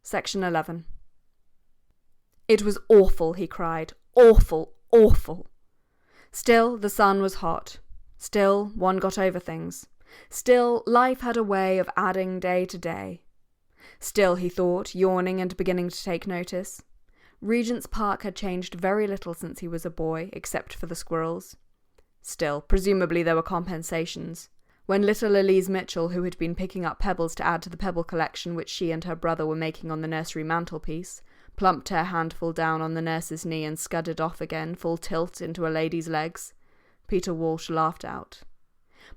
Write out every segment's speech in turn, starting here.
Section 11. It was awful, he cried. Awful, awful. Still, the sun was hot. Still, one got over things. Still, life had a way of adding day to day. Still, he thought, yawning and beginning to take notice. Regent's Park had changed very little since he was a boy, except for the squirrels. Still, presumably there were compensations. When little Elise Mitchell, who had been picking up pebbles to add to the pebble collection which she and her brother were making on the nursery mantelpiece, plumped her handful down on the nurse's knee and scudded off again, full tilt, into a lady's legs, Peter Walsh laughed out.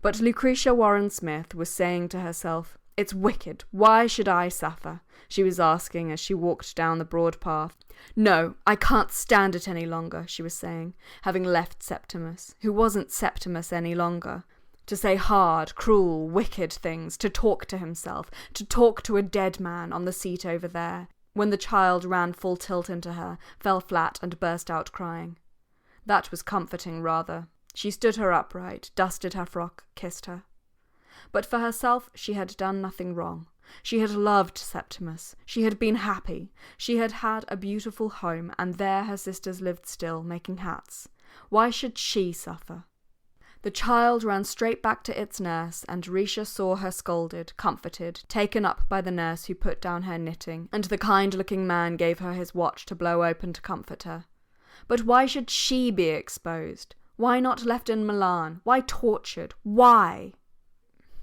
But Lucretia Warren-Smith was saying to herself, "It's wicked. Why should I suffer?" she was asking as she walked down the broad path. "No, I can't stand it any longer," she was saying, having left Septimus, who wasn't Septimus any longer, to say hard, cruel, wicked things, to talk to himself, to talk to a dead man on the seat over there, when the child ran full tilt into her, fell flat and burst out crying. That was comforting, rather. She stood her upright, dusted her frock, kissed her. But for herself she had done nothing wrong. She had loved Septimus. She had been happy. She had had a beautiful home, and there her sisters lived still, making hats. Why should she suffer? The child ran straight back to its nurse, and Risha saw her scolded, comforted, taken up by the nurse who put down her knitting, and the kind-looking man gave her his watch to blow open to comfort her. But why should she be exposed? Why not left in Milan? Why tortured? Why?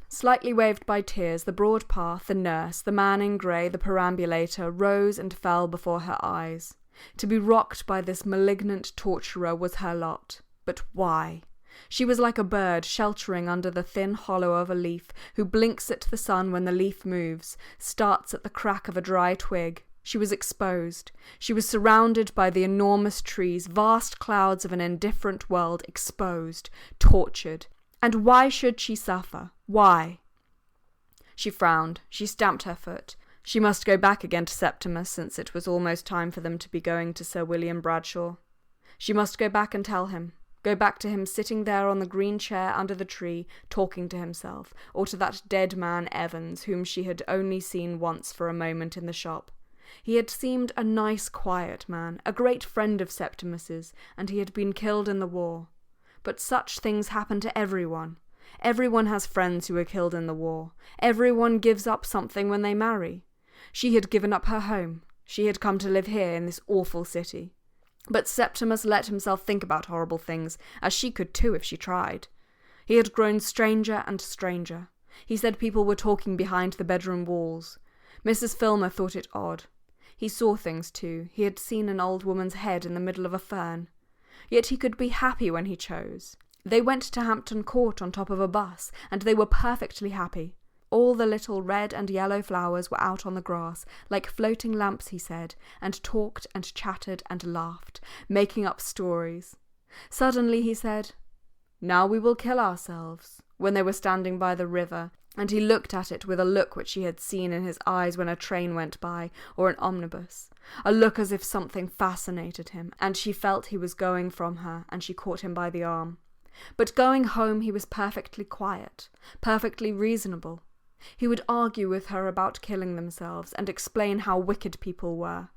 Slightly waved by tears, the broad path, the nurse, the man in grey, the perambulator, rose and fell before her eyes. To be rocked by this malignant torturer was her lot. But why? She was like a bird sheltering under the thin hollow of a leaf, who blinks at the sun when the leaf moves, starts at the crack of a dry twig. She was exposed. She was surrounded by the enormous trees, vast clouds of an indifferent world, exposed, tortured. And why should she suffer? Why? She frowned. She stamped her foot. She must go back again to Septimus, since it was almost time for them to be going to Sir William Bradshaw. She must go back and tell him. Go back to him sitting there on the green chair under the tree, talking to himself, or to that dead man Evans, whom she had only seen once for a moment in the shop. He had seemed a nice, quiet man, a great friend of Septimus's, and he had been killed in the war. But such things happen to everyone. Everyone has friends who are killed in the war. Everyone gives up something when they marry. She had given up her home. She had come to live here in this awful city. But Septimus let himself think about horrible things, as she could too if she tried. He had grown stranger and stranger. He said people were talking behind the bedroom walls. Mrs. Filmer thought it odd. He saw things too. He had seen an old woman's head in the middle of a fern. Yet he could be happy when he chose. They went to Hampton Court on top of a bus, and they were perfectly happy. All the little red and yellow flowers were out on the grass, like floating lamps, he said, and talked and chattered and laughed, making up stories. Suddenly he said, "Now we will kill ourselves," when they were standing by the river, and he looked at it with a look which she had seen in his eyes when a train went by, or an omnibus, a look as if something fascinated him, and she felt he was going from her, and she caught him by the arm. But going home he was perfectly quiet, perfectly reasonable. He would argue with her about killing themselves, and explain how wicked people were,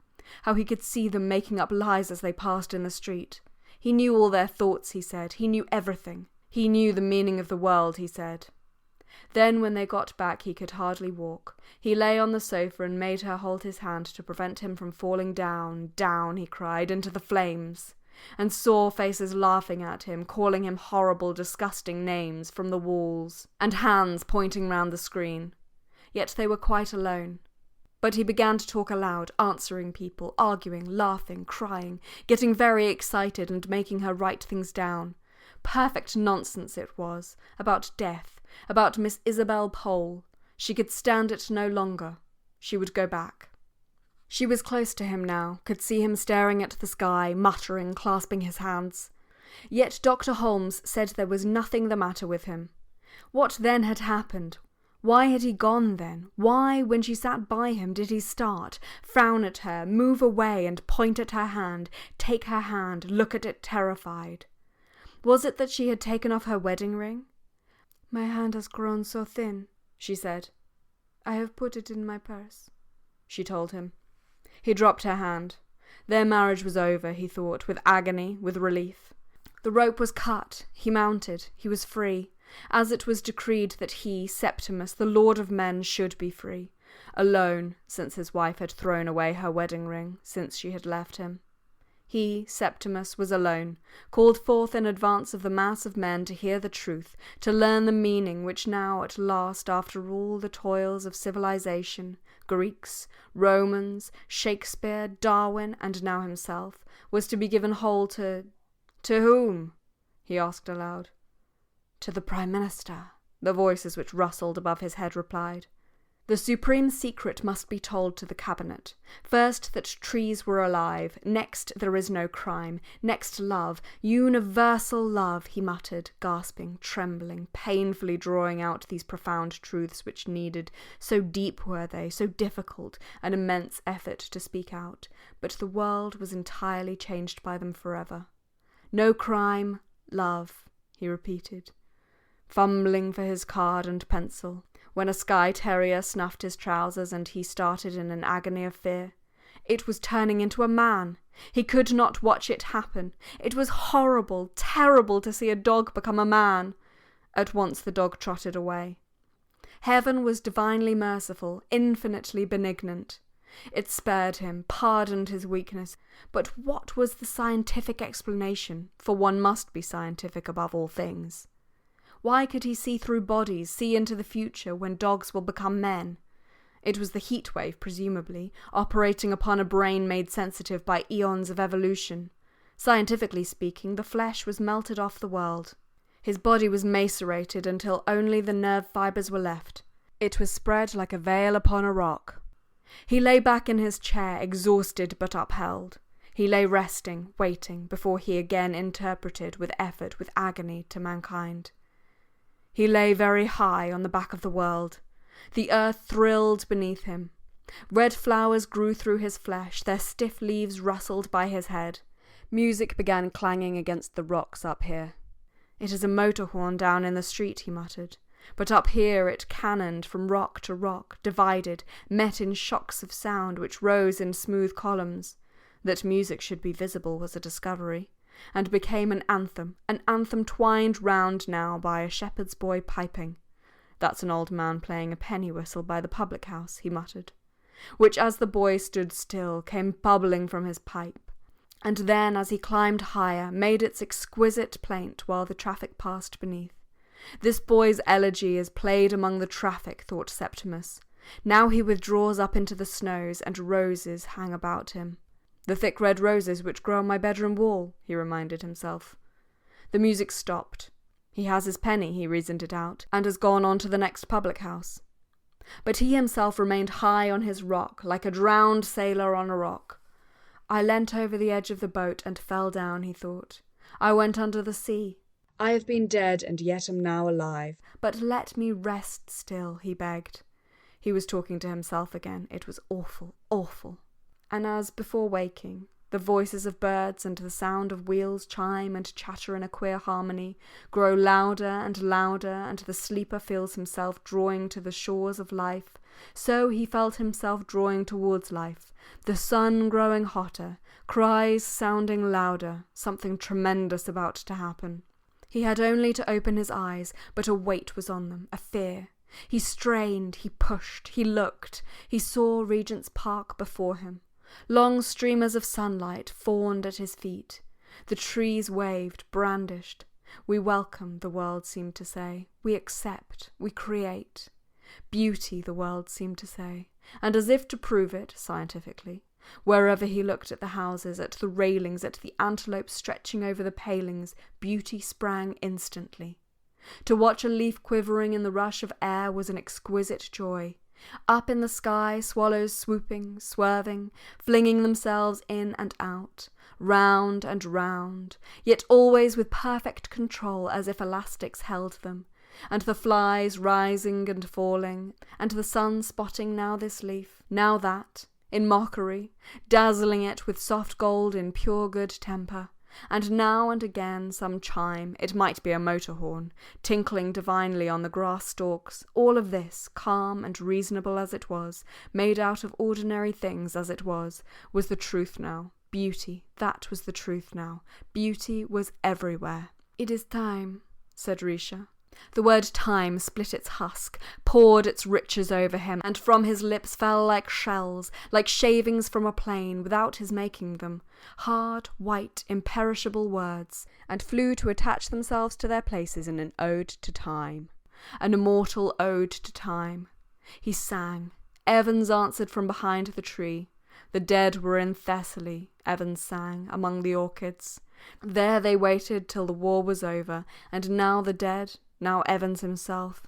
how he could see them making up lies as they passed in the street. He knew all their thoughts, he said. He knew everything. He knew the meaning of the world, he said. Then, when they got back, he could hardly walk. He lay on the sofa and made her hold his hand to prevent him from falling down, down, he cried, into the flames, and saw faces laughing at him, calling him horrible, disgusting names from the walls, and hands pointing round the screen. Yet they were quite alone. But he began to talk aloud, answering people, arguing, laughing, crying, getting very excited and making her write things down. Perfect nonsense it was, about death, about Miss Isabel Pole. She could stand it no longer. She would go back. She was close to him now, could see him staring at the sky, muttering, clasping his hands. Yet Dr. Holmes said there was nothing the matter with him. What then had happened? Why had he gone then? Why, when she sat by him, did he start, frown at her, move away and point at her hand, take her hand, look at it terrified? Was it that she had taken off her wedding ring? "My hand has grown so thin," she said. "I have put it in my purse." she told him. He dropped her hand. Their marriage was over, he thought, with agony, with relief. The rope was cut, he mounted, he was free, as it was decreed that he, Septimus, the lord of men, should be free, alone, since his wife had thrown away her wedding ring, since she had left him. He, Septimus, was alone, called forth in advance of the mass of men to hear the truth, to learn the meaning which now at last, after all the toils of civilization, Greeks, Romans, Shakespeare, Darwin, and now himself, was to be given whole to whom? He asked aloud. To the Prime Minister, the voices which rustled above his head replied. The supreme secret must be told to the cabinet. First, that trees were alive. Next, there is no crime. Next, love. Universal love, he muttered, gasping, trembling, painfully drawing out these profound truths which needed, so deep were they, so difficult, an immense effort to speak out. But the world was entirely changed by them forever. No crime, love, he repeated, fumbling for his card and pencil, when a Skye terrier snuffed his trousers and he started in an agony of fear. It was turning into a man. He could not watch it happen. It was horrible, terrible to see a dog become a man. At once the dog trotted away. Heaven was divinely merciful, infinitely benignant. It spared him, pardoned his weakness. But what was the scientific explanation? For one must be scientific above all things. Why could he see through bodies, see into the future when dogs will become men? It was the heat wave, presumably, operating upon a brain made sensitive by eons of evolution. Scientifically speaking, the flesh was melted off the world. His body was macerated until only the nerve fibres were left. It was spread like a veil upon a rock. He lay back in his chair, exhausted but upheld. He lay resting, waiting, before he again interpreted with effort, with agony, to mankind. He lay very high on the back of the world. The earth thrilled beneath him. Red flowers grew through his flesh, their stiff leaves rustled by his head. Music began clanging against the rocks up here. It is a motor horn down in the street, he muttered. But up here it cannoned from rock to rock, divided, met in shocks of sound which rose in smooth columns. That music should be visible was a discovery, and became an anthem twined round now by a shepherd's boy piping. That's an old man playing a penny whistle by the public house, he muttered, which as the boy stood still came bubbling from his pipe, and then as he climbed higher made its exquisite plaint while the traffic passed beneath. This boy's elegy is played among the traffic, thought Septimus. Now he withdraws up into the snows, and roses hang about him. The thick red roses which grow on my bedroom wall, he reminded himself. The music stopped. He has his penny, he reasoned it out, and has gone on to the next public house. But he himself remained high on his rock, like a drowned sailor on a rock. I leant over the edge of the boat and fell down, he thought. I went under the sea. I have been dead and yet am now alive. But let me rest still, he begged. He was talking to himself again. It was awful, awful. And as, before waking, the voices of birds and the sound of wheels chime and chatter in a queer harmony, grow louder, and the sleeper feels himself drawing to the shores of life, so he felt himself drawing towards life, the sun growing hotter, cries sounding louder, something tremendous about to happen. He had only to open his eyes, but a weight was on them, a fear. He strained, he pushed, he looked. He saw Regent's Park before him. Long streamers of sunlight fawned at his feet. The trees waved, brandished. We welcome, the world seemed to say. We accept, we create. Beauty, the world seemed to say. And as if to prove it, scientifically, wherever he looked at the houses, at the railings, at the antelopes stretching over the palings, beauty sprang instantly. To watch a leaf quivering in the rush of air was an exquisite joy. Up in the sky, swallows swooping, swerving, flinging themselves in and out, round and round, yet always with perfect control as if elastics held them, and the flies rising and falling, and the sun spotting now this leaf, now that, in mockery, dazzling it with soft gold in pure good temper, and now and again some chime, it might be a motor horn, tinkling divinely on the grass stalks. All of this, calm and reasonable as it was, made out of ordinary things as it was the truth now. Beauty, that was the truth now. Beauty was everywhere. "It is time," said Risha. The word time split its husk, poured its riches over him, and from his lips fell like shells, like shavings from a plane, without his making them, hard, white, imperishable words, and flew to attach themselves to their places in an ode to time, an immortal ode to time. He sang. Evans answered from behind the tree. The dead were in Thessaly, Evans sang, among the orchids. There they waited till the war was over, and now the dead, now Evans himself.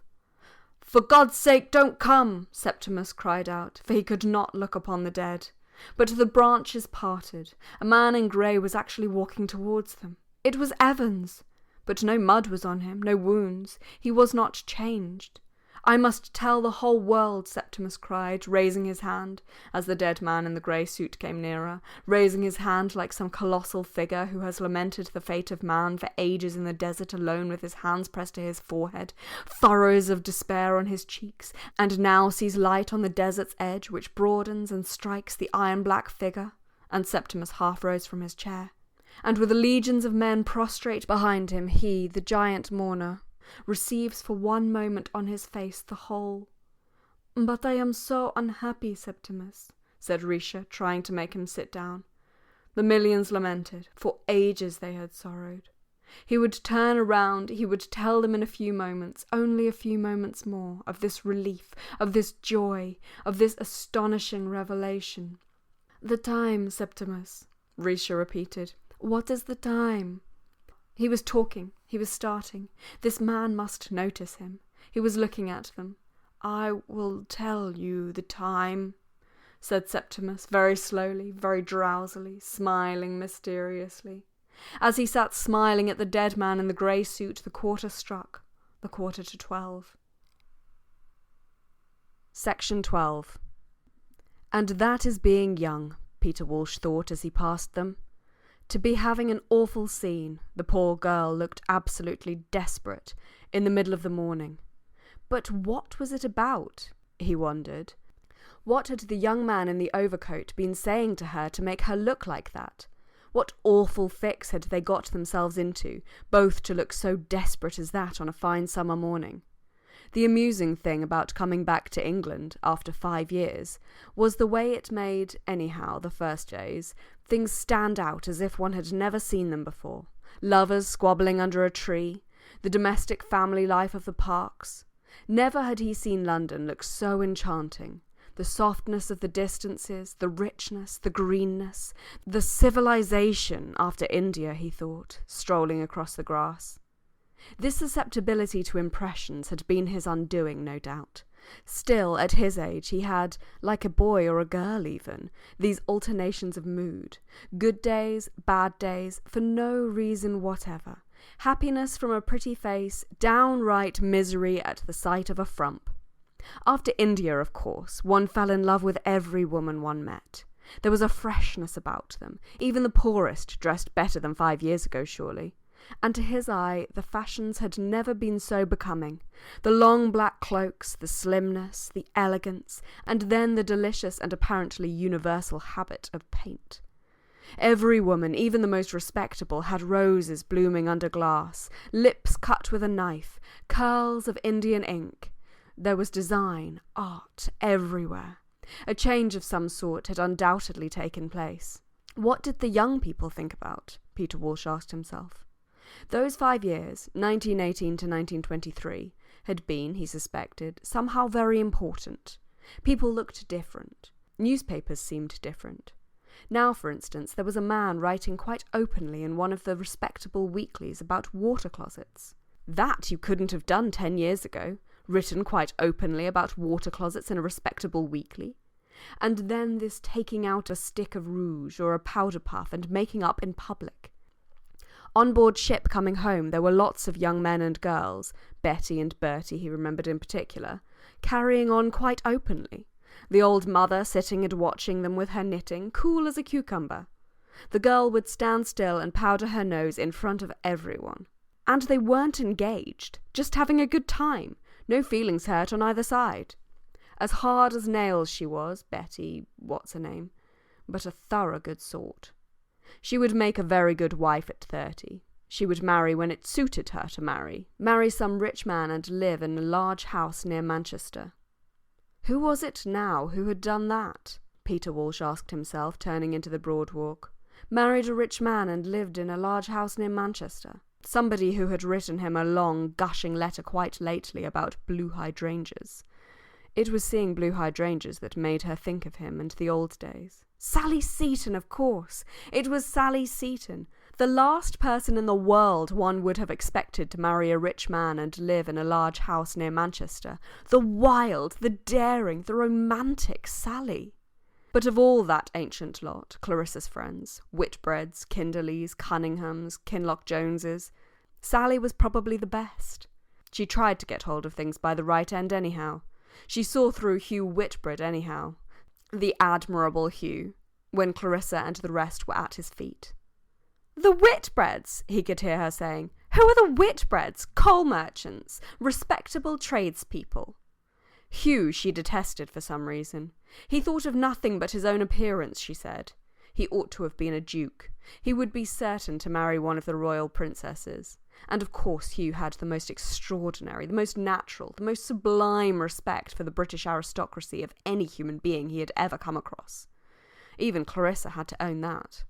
"For God's sake, don't come!" Septimus cried out, for he could not look upon the dead. But the branches parted. A man in grey was actually walking towards them. It was Evans! But no mud was on him, no wounds. He was not changed. "I must tell the whole world," Septimus cried, raising his hand, as the dead man in the grey suit came nearer, raising his hand like some colossal figure who has lamented the fate of man for ages in the desert alone with his hands pressed to his forehead, furrows of despair on his cheeks, and now sees light on the desert's edge which broadens and strikes the iron-black figure. And Septimus half rose from his chair. And with legions of men prostrate behind him, he, the giant mourner, receives for one moment on his face the whole. "But I am so unhappy, Septimus," said Risha, trying to make him sit down. The millions lamented. For ages they had sorrowed. He would turn around, he would tell them in a few moments, only a few moments more, of this relief, of this joy, of this astonishing revelation. "The time, Septimus," Risha repeated. "What is the time?" He was talking, he was starting. This man must notice him. He was looking at them. "I will tell you the time," said Septimus, very slowly, very drowsily, smiling mysteriously. As he sat smiling at the dead man in the grey suit, the quarter struck, the 11:45. Section 12. "And that is being young," Peter Walsh thought as he passed them. To be having an awful scene, the poor girl looked absolutely desperate, in the middle of the morning. But what was it about, he wondered. What had the young man in the overcoat been saying to her to make her look like that? What awful fix had they got themselves into, both to look so desperate as that on a fine summer morning? The amusing thing about coming back to England after 5 years was the way it made, anyhow, the first days, things stand out as if one had never seen them before. Lovers squabbling under a tree, the domestic family life of the parks. Never had he seen London look so enchanting. The softness of the distances, the richness, the greenness, the civilization after India, he thought, strolling across the grass. This susceptibility to impressions had been his undoing, no doubt. Still, at his age, he had, like a boy or a girl even, these alternations of mood. Good days, bad days, for no reason whatever. Happiness from a pretty face, downright misery at the sight of a frump. After India, of course, one fell in love with every woman one met. There was a freshness about them. Even the poorest dressed better than 5 years ago, surely. And to his eye, the fashions had never been so becoming. The long black cloaks, the slimness, the elegance, and then the delicious and apparently universal habit of paint. Every woman, even the most respectable, had roses blooming under glass, lips cut with a knife, curls of Indian ink. There was design, art, everywhere. A change of some sort had undoubtedly taken place. What did the young people think about? Peter Walsh asked himself. Those 5 years, 1918 to 1923, had been, he suspected, somehow very important. People looked different. Newspapers seemed different. Now, for instance, there was a man writing quite openly in one of the respectable weeklies about water closets. That you couldn't have done 10 years ago, written quite openly about water closets in a respectable weekly. And then this taking out a stick of rouge or a powder puff and making up in public. On board ship coming home there were lots of young men and girls, Betty and Bertie he remembered in particular, carrying on quite openly. The old mother sitting and watching them with her knitting, cool as a cucumber. The girl would stand still and powder her nose in front of everyone. And they weren't engaged, just having a good time, no feelings hurt on either side. As hard as nails she was, Betty, what's her name, but a thorough good sort. She would make a very good wife at 30. She would marry when it suited her to marry some rich man and live in a large house near Manchester. Who was it now who had done that? Peter Walsh asked himself, turning into the Broad Walk. Married a rich man and lived in a large house near Manchester. Somebody who had written him a long, gushing letter quite lately about blue hydrangeas. It was seeing blue hydrangeas that made her think of him and the old days. Sally Seton, of course! It was Sally Seton, the last person in the world one would have expected to marry a rich man and live in a large house near Manchester. The wild, the daring, the romantic Sally. But of all that ancient lot, Clarissa's friends, Whitbreads, Kinderleys, Cunninghams, Kinloch Joneses, Sally was probably the best. She tried to get hold of things by the right end anyhow. She saw through Hugh Whitbread anyhow, the admirable Hugh, when Clarissa and the rest were at his feet. The Whitbreads, he could hear her saying. Who are the Whitbreads? Coal merchants, respectable tradespeople. Hugh she detested for some reason. He thought of nothing but his own appearance, she said. He ought to have been a duke. He would be certain to marry one of the royal princesses. And of course Hugh had the most extraordinary, the most natural, the most sublime respect for the British aristocracy of any human being he had ever come across. Even Clarissa had to own that.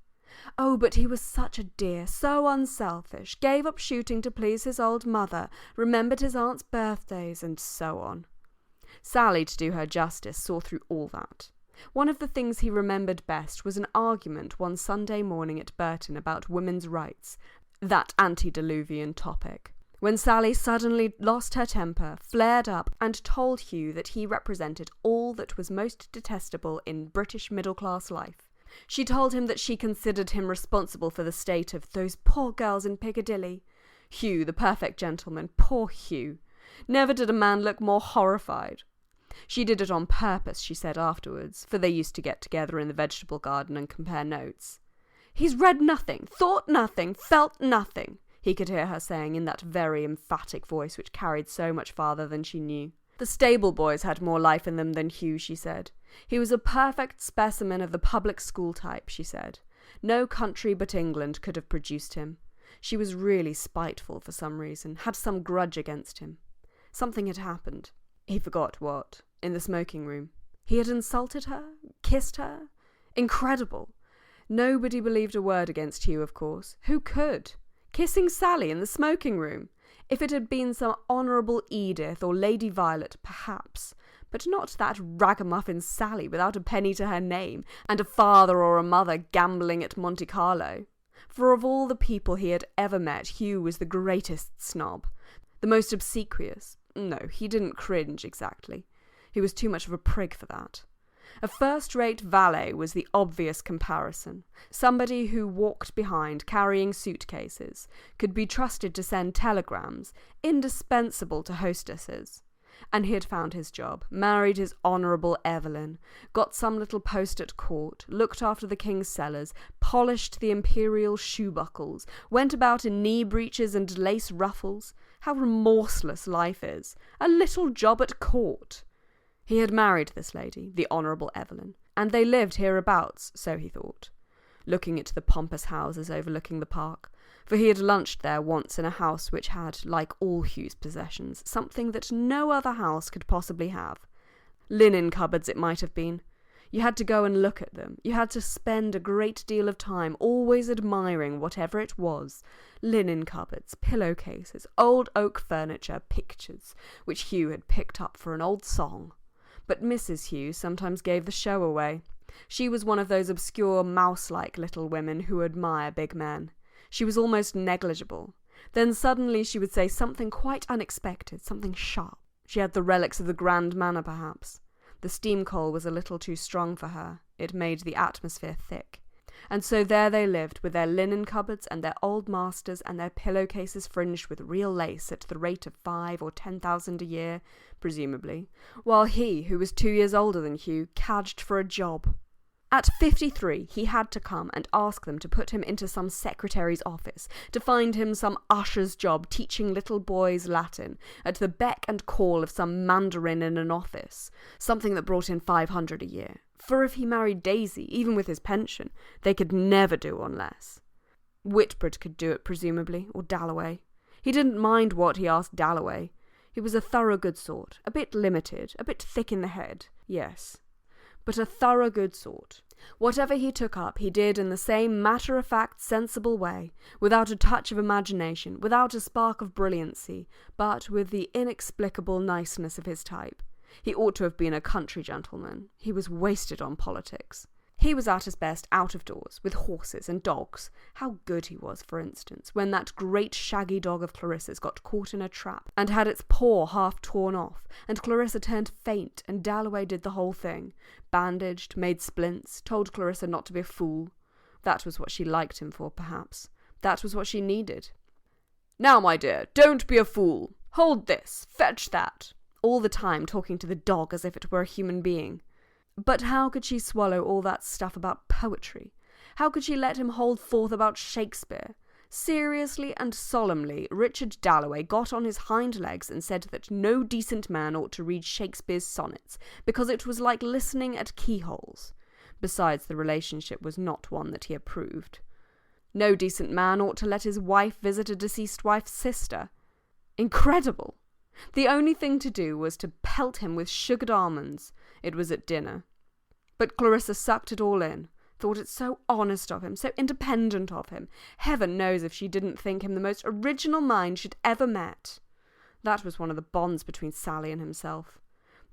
Oh, but he was such a dear, so unselfish, gave up shooting to please his old mother, remembered his aunt's birthdays, and so on. Sally, to do her justice, saw through all that. One of the things he remembered best was an argument one Sunday morning at Burton about women's rights, that antediluvian topic, when Sally suddenly lost her temper, flared up, and told Hugh that he represented all that was most detestable in British middle-class life. She told him that she considered him responsible for the state of those poor girls in Piccadilly. Hugh, the perfect gentleman, poor Hugh. Never did a man look more horrified. She did it on purpose, she said afterwards, for they used to get together in the vegetable garden and compare notes. He's read nothing, thought nothing, felt nothing, he could hear her saying in that very emphatic voice which carried so much farther than she knew. The stable boys had more life in them than Hugh, she said. He was a perfect specimen of the public school type, she said. No country but England could have produced him. She was really spiteful for some reason, had some grudge against him. Something had happened. He forgot what. In the smoking room. He had insulted her? Kissed her? Incredible. Nobody believed a word against Hugh, of course. Who could? Kissing Sally in the smoking room. If it had been some Honourable Edith or Lady Violet, perhaps. But not that ragamuffin Sally without a penny to her name, and a father or a mother gambling at Monte Carlo. For of all the people he had ever met, Hugh was the greatest snob. The most obsequious. No, he didn't cringe exactly. He was too much of a prig for that. A first-rate valet was the obvious comparison. Somebody who walked behind carrying suitcases, could be trusted to send telegrams, indispensable to hostesses. And he had found his job, married his Honourable Evelyn, got some little post at court, looked after the king's cellars, polished the imperial shoe buckles, went about in knee breeches and lace ruffles. How remorseless life is! A little job at court! He had married this lady, the Honourable Evelyn, and they lived hereabouts, so he thought, looking at the pompous houses overlooking the park, for he had lunched there once in a house which had, like all Hugh's possessions, something that no other house could possibly have. Linen cupboards it might have been. You had to go and look at them. You had to spend a great deal of time always admiring whatever it was. Linen cupboards, pillowcases, old oak furniture, pictures, which Hugh had picked up for an old song. But Mrs. Hugh sometimes gave the show away. She was one of those obscure mouse-like little women who admire big men. She was almost negligible. Then suddenly she would say something quite unexpected, something sharp. She had the relics of the grand manner, perhaps. The steam coal was a little too strong for her. It made the atmosphere thick. And so there they lived, with their linen cupboards and their old masters and their pillowcases fringed with real lace at the rate of 5,000 or 10,000 a year, presumably, while he, who was 2 years older than Hugh, cadged for a job. At 53, he had to come and ask them to put him into some secretary's office, to find him some usher's job teaching little boys Latin at the beck and call of some mandarin in an office, something that brought in $500 a year. For if he married Daisy, even with his pension, they could never do on less. Whitbread could do it, presumably, or Dalloway. He didn't mind what he asked Dalloway. He was a thorough good sort, a bit limited, a bit thick in the head, yes, but a thorough good sort. Whatever he took up, he did in the same matter-of-fact, sensible way, without a touch of imagination, without a spark of brilliancy, but with the inexplicable niceness of his type. He ought to have been a country gentleman. He was wasted on politics. He was at his best out of doors, with horses and dogs. How good he was, for instance, when that great shaggy dog of Clarissa's got caught in a trap and had its paw half torn off, and Clarissa turned faint, and Dalloway did the whole thing. Bandaged, made splints, told Clarissa not to be a fool. That was what she liked him for, perhaps. That was what she needed. "Now, my dear, don't be a fool. Hold this. Fetch that." All the time talking to the dog as if it were a human being. But how could she swallow all that stuff about poetry? How could she let him hold forth about Shakespeare? Seriously and solemnly, Richard Dalloway got on his hind legs and said that no decent man ought to read Shakespeare's sonnets, because it was like listening at keyholes. Besides, the relationship was not one that he approved. No decent man ought to let his wife visit a deceased wife's sister. Incredible! The only thing to do was to pelt him with sugared almonds. It was at dinner. But Clarissa sucked it all in, thought it so honest of him, so independent of him. Heaven knows if she didn't think him the most original mind she'd ever met. That was one of the bonds between Sally and himself.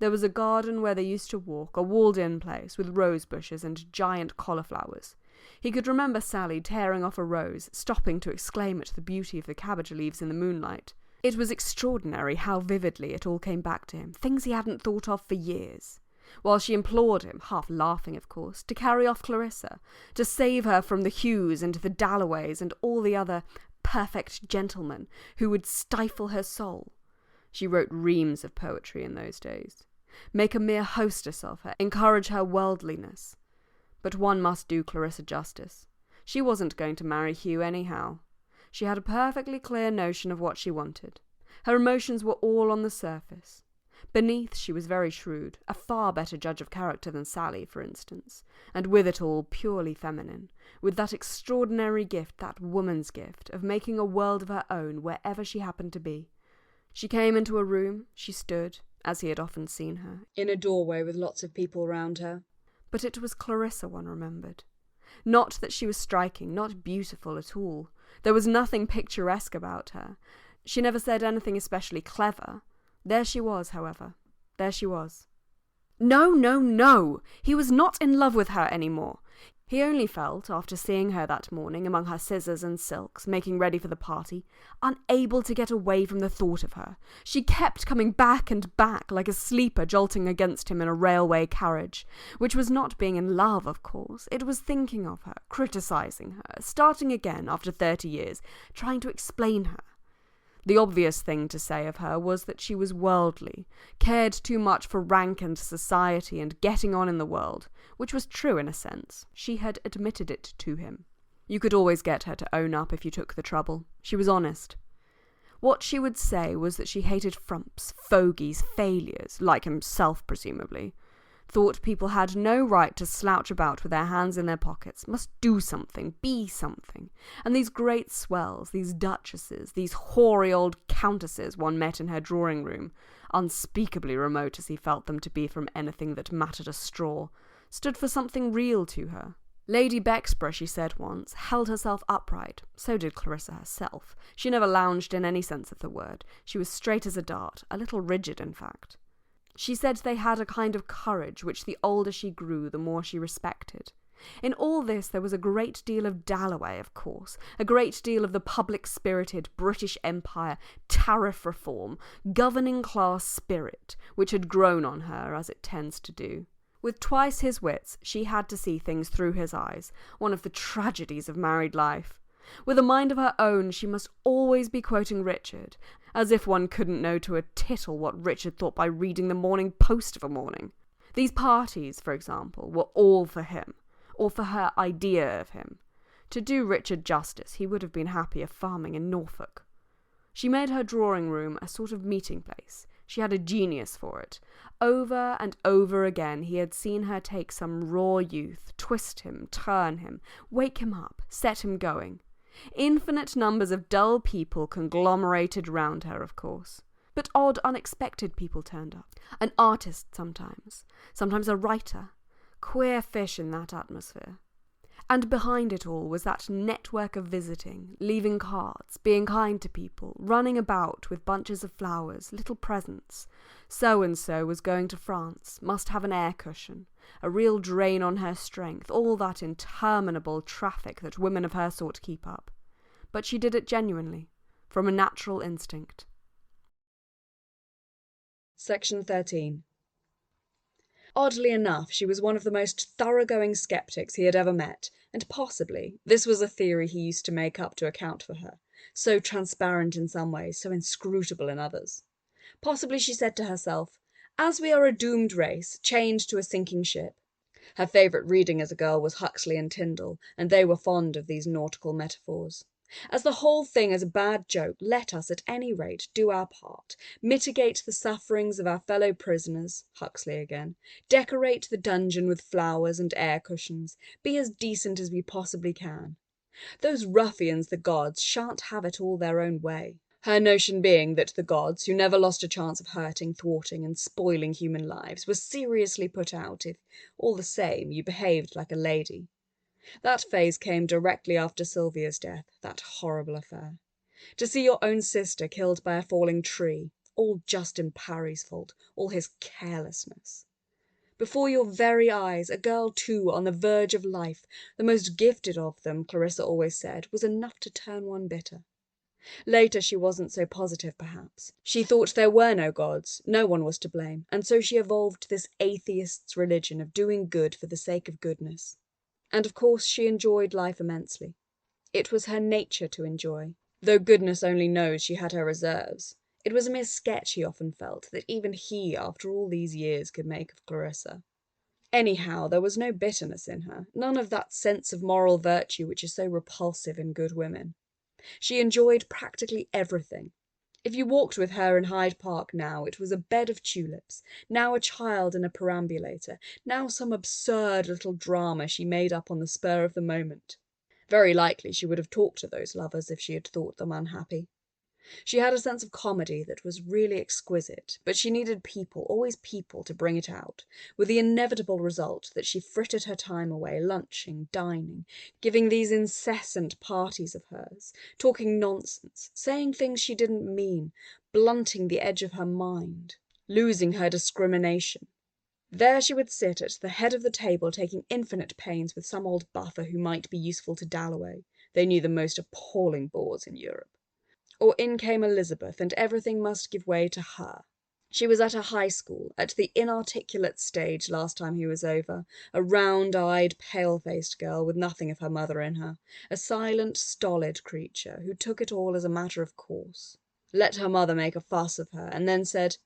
There was a garden where they used to walk, a walled-in place, with rose bushes and giant cauliflowers. He could remember Sally tearing off a rose, stopping to exclaim at the beauty of the cabbage leaves in the moonlight. It was extraordinary how vividly it all came back to him, things he hadn't thought of for years. While she implored him, half laughing of course, to carry off Clarissa, to save her from the Hughes and the Dalloways and all the other perfect gentlemen who would stifle her soul. She wrote reams of poetry in those days. Make a mere hostess of her, encourage her worldliness. But one must do Clarissa justice. She wasn't going to marry Hugh anyhow. She had a perfectly clear notion of what she wanted. Her emotions were all on the surface. Beneath, she was very shrewd, a far better judge of character than Sally, for instance, and with it all purely feminine, with that extraordinary gift, that woman's gift, of making a world of her own wherever she happened to be. She came into a room, she stood, as he had often seen her, in a doorway with lots of people round her. But it was Clarissa one remembered. Not that she was striking, not beautiful at all. There was nothing picturesque about her. She never said anything especially clever. There she was, however. There she was. No, no, no! He was not in love with her any more. He only felt, after seeing her that morning among her scissors and silks, making ready for the party, unable to get away from the thought of her. She kept coming back and back, like a sleeper jolting against him in a railway carriage, which was not being in love, of course. It was thinking of her, criticising her, starting again after 30 years, trying to explain her. The obvious thing to say of her was that she was worldly, cared too much for rank and society and getting on in the world, which was true in a sense. She had admitted it to him. You could always get her to own up if you took the trouble. She was honest. What she would say was that she hated frumps, fogies, failures, like himself presumably. Thought people had no right to slouch about with their hands in their pockets, must do something, be something. And these great swells, these duchesses, these hoary old countesses one met in her drawing-room, unspeakably remote as he felt them to be from anything that mattered a straw, stood for something real to her. Lady Bexborough, she said once, held herself upright. So did Clarissa herself. She never lounged in any sense of the word. She was straight as a dart, a little rigid, in fact. She said they had a kind of courage which the older she grew, the more she respected. In all this there was a great deal of Dalloway, of course, a great deal of the public-spirited British Empire, tariff reform, governing-class spirit, which had grown on her, as it tends to do. With twice his wits, she had to see things through his eyes, one of the tragedies of married life. With a mind of her own, she must always be quoting Richard, as if one couldn't know to a tittle what Richard thought by reading the Morning Post of a morning. These parties, for example, were all for him. or for her idea of him. To do Richard justice, he would have been happier farming in Norfolk. She made her drawing room a sort of meeting place. She had a genius for it. Over and over again he had seen her take some raw youth, twist him, turn him, wake him up, set him going. Infinite numbers of dull people conglomerated round her, of course. But odd, unexpected people turned up. An artist sometimes a writer. Queer fish in that atmosphere. And behind it all was that network of visiting, leaving cards, being kind to people, running about with bunches of flowers, little presents. So-and-so was going to France, must have an air cushion, a real drain on her strength, all that interminable traffic that women of her sort keep up. But she did it genuinely, from a natural instinct. Section 13. Oddly enough, she was one of the most thoroughgoing sceptics he had ever met, and possibly this was a theory he used to make up to account for her, so transparent in some ways, so inscrutable in others. Possibly she said to herself, "As we are a doomed race, chained to a sinking ship." Her favourite reading as a girl was Huxley and Tyndall, and they were fond of these nautical metaphors. As the whole thing is a bad joke, let us, at any rate, do our part, mitigate the sufferings of our fellow prisoners, Huxley again, decorate the dungeon with flowers and air cushions, be as decent as we possibly can. Those ruffians, the gods, shan't have it all their own way. Her notion being that the gods, who never lost a chance of hurting, thwarting, and spoiling human lives, were seriously put out if, all the same, you behaved like a lady. That phase came directly after Sylvia's death, that horrible affair. To see your own sister killed by a falling tree, all Justin Parry's fault, all his carelessness. Before your very eyes, a girl too on the verge of life, the most gifted of them, Clarissa always said, was enough to turn one bitter. Later she wasn't so positive, perhaps. She thought there were no gods, no one was to blame, and so she evolved this atheist's religion of doing good for the sake of goodness. And of course she enjoyed life immensely. It was her nature to enjoy, though goodness only knows she had her reserves. It was a mere sketch, he often felt, that even he, after all these years, could make of Clarissa. Anyhow, there was no bitterness in her, none of that sense of moral virtue which is so repulsive in good women. She enjoyed practically everything. If you walked with her in Hyde Park now, it was a bed of tulips, now a child in a perambulator, now some absurd little drama she made up on the spur of the moment. Very likely she would have talked to those lovers if she had thought them unhappy. She had a sense of comedy that was really exquisite, but she needed people, always people, to bring it out, with the inevitable result that she frittered her time away lunching, dining, giving these incessant parties of hers, talking nonsense, saying things she didn't mean, blunting the edge of her mind, losing her discrimination. There she would sit at the head of the table taking infinite pains with some old buffer who might be useful to Dalloway. They knew the most appalling bores in Europe. Or in came Elizabeth, and everything must give way to her. She was at a high school, at the inarticulate stage last time he was over, a round-eyed, pale-faced girl with nothing of her mother in her, a silent, stolid creature who took it all as a matter of course. Let her mother make a fuss of her, and then said,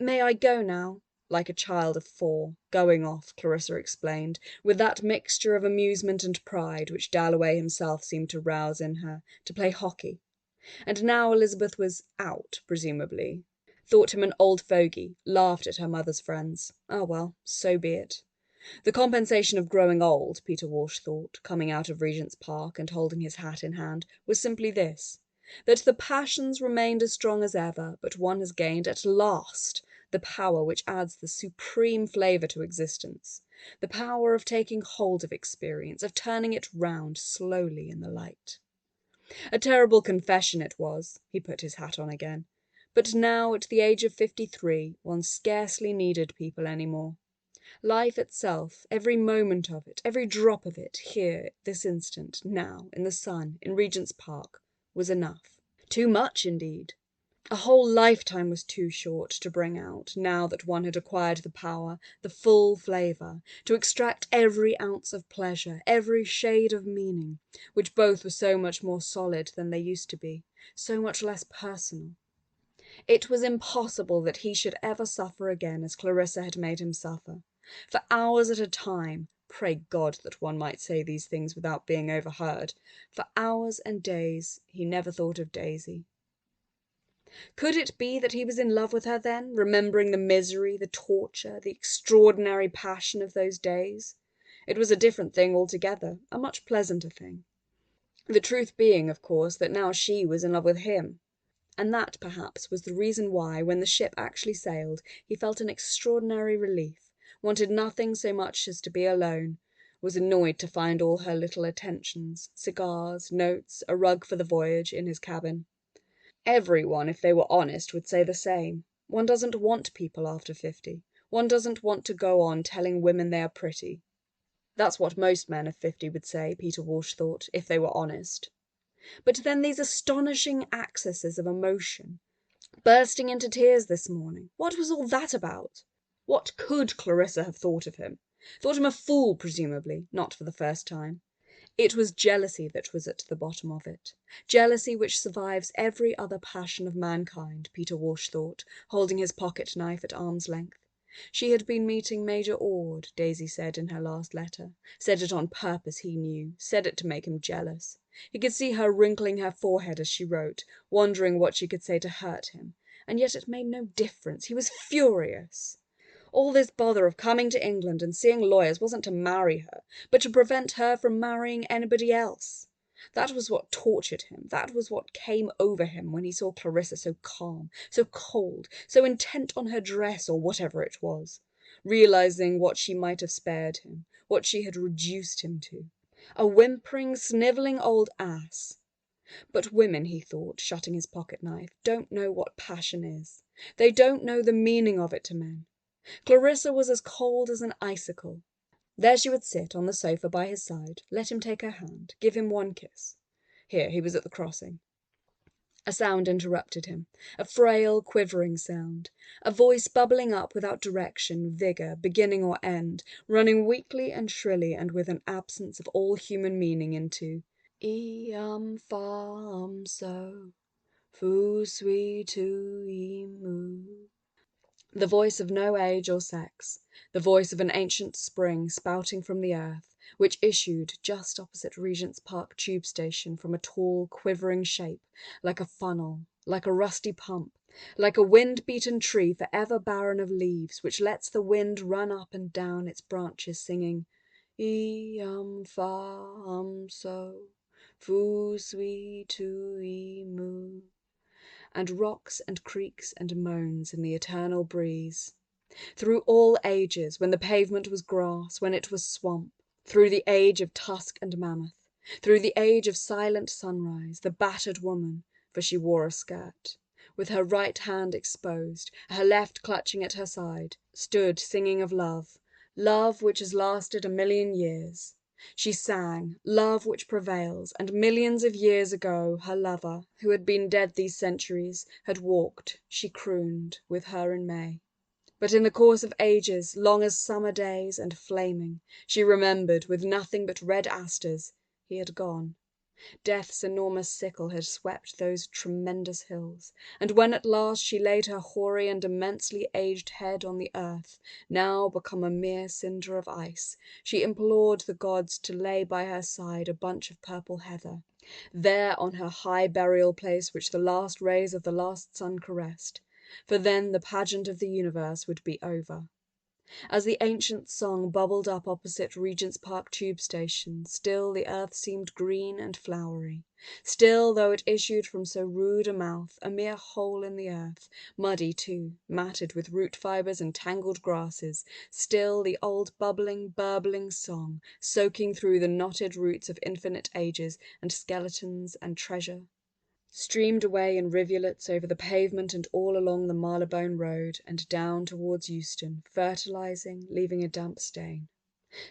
"May I go now?" Like a child of 4, going off, Clarissa explained, with that mixture of amusement and pride which Dalloway himself seemed to rouse in her, to play hockey. And now Elizabeth was out, presumably, thought him an old fogey, laughed at her mother's friends. Ah, well, so be it. The compensation of growing old, Peter Walsh thought, coming out of Regent's Park and holding his hat in hand, was simply this, that the passions remained as strong as ever, but one has gained, at last, the power which adds the supreme flavour to existence, the power of taking hold of experience, of turning it round slowly in the light. A terrible confession it was. He put his hat on again. But now, at the age of 53, one scarcely needed people any more. Life itself, every moment of it, every drop of it, here, this instant, now, in the sun, in Regent's Park, was enough. Too much, indeed. A whole lifetime was too short to bring out, now that one had acquired the power, the full flavour, to extract every ounce of pleasure, every shade of meaning, which both were so much more solid than they used to be, so much less personal. It was impossible that he should ever suffer again as Clarissa had made him suffer. For hours at a time, Pray God that one might say these things without being overheard. For hours and days he never thought of Daisy. Could it be that he was in love with her then, remembering the misery, the torture, the extraordinary passion of those days? It was a different thing altogether, a much pleasanter thing. The truth being, of course, that now she was in love with him. And that, perhaps, was the reason why, when the ship actually sailed, he felt an extraordinary relief, wanted nothing so much as to be alone, was annoyed to find all her little attentions, cigars, notes, a rug for the voyage, in his cabin. Everyone, if they were honest, would say the same. One doesn't want people after 50. One doesn't want to go on telling women they are pretty. That's what most men of 50 would say, Peter Walsh thought, if they were honest. But then these astonishing accesses of emotion. Bursting into tears this morning. What was all that about? What could Clarissa have thought of him? Thought him a fool, presumably, not for the first time. It was jealousy that was at the bottom of it. Jealousy which survives every other passion of mankind, Peter Walsh thought, holding his pocket-knife at arm's length. She had been meeting Major Ord, Daisy said in her last letter. Said it on purpose, he knew. Said it to make him jealous. He could see her wrinkling her forehead as she wrote, wondering what she could say to hurt him. And yet it made no difference. He was furious. All this bother of coming to England and seeing lawyers wasn't to marry her, but to prevent her from marrying anybody else. That was what tortured him. That was what came over him when he saw Clarissa so calm, so cold, so intent on her dress or whatever it was, realizing what she might have spared him, what she had reduced him to. A whimpering, snivelling old ass. But women, he thought, shutting his pocket-knife, don't know what passion is. They don't know the meaning of it to men. Clarissa was as cold as an icicle. There she would sit on the sofa by his side, let him take her hand, give him one kiss. Here, he was at the crossing. A sound interrupted him, a frail, quivering sound, a voice bubbling up without direction, vigour, beginning or end, running weakly and shrilly and with an absence of all human meaning into Iam so, fu sui tu imu. The voice of no age or sex, the voice of an ancient spring spouting from the earth, which issued just opposite Regent's Park tube station from a tall, quivering shape, like a funnel, like a rusty pump, like a wind-beaten tree forever barren of leaves, which lets the wind run up and down its branches, singing, Iam so, fu sui tu imu, and rocks and creaks and moans in the eternal breeze. Through all ages, when the pavement was grass, when it was swamp, through the age of tusk and mammoth, through the age of silent sunrise, the battered woman, for she wore a skirt, with her right hand exposed, her left clutching at her side, stood singing of love, love which has lasted 1,000,000 years. She sang, love which prevails, and millions of years ago her lover, who had been dead these centuries, had walked, she crooned, with her in May. But in the course of ages, long as summer days and flaming, she remembered, with nothing but red asters, he had gone. Death's enormous sickle had swept those tremendous hills, and when at last she laid her hoary and immensely aged head on the earth, now become a mere cinder of ice, she implored the gods to lay by her side a bunch of purple heather, there on her high burial place which the last rays of the last sun caressed, for then the pageant of the universe would be over. As the ancient song bubbled up opposite Regent's Park tube station, still the earth seemed green and flowery. Still, though it issued from so rude a mouth, a mere hole in the earth, muddy too, matted with root fibres and tangled grasses, still the old bubbling, burbling song, soaking through the knotted roots of infinite ages and skeletons and treasure, streamed away in rivulets over the pavement and all along the Marylebone Road and down towards Euston, fertilizing, leaving a damp stain.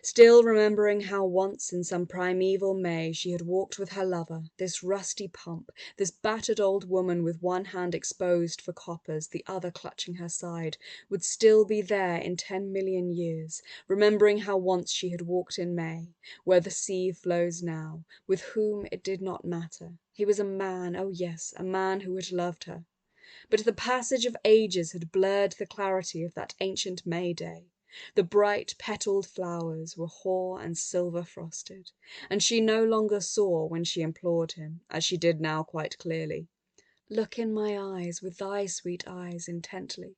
Still remembering how once in some primeval May she had walked with her lover, this rusty pump, this battered old woman with one hand exposed for coppers, the other clutching her side, would still be there in 10,000,000 years, remembering how once she had walked in May, where the sea flows now, with whom it did not matter. He was a man, oh yes, a man who had loved her. But the passage of ages had blurred the clarity of that ancient May day. The bright petalled flowers were hoar and silver frosted, and she no longer saw when she implored him, as she did now quite clearly, "Look in my eyes with thy sweet eyes intently."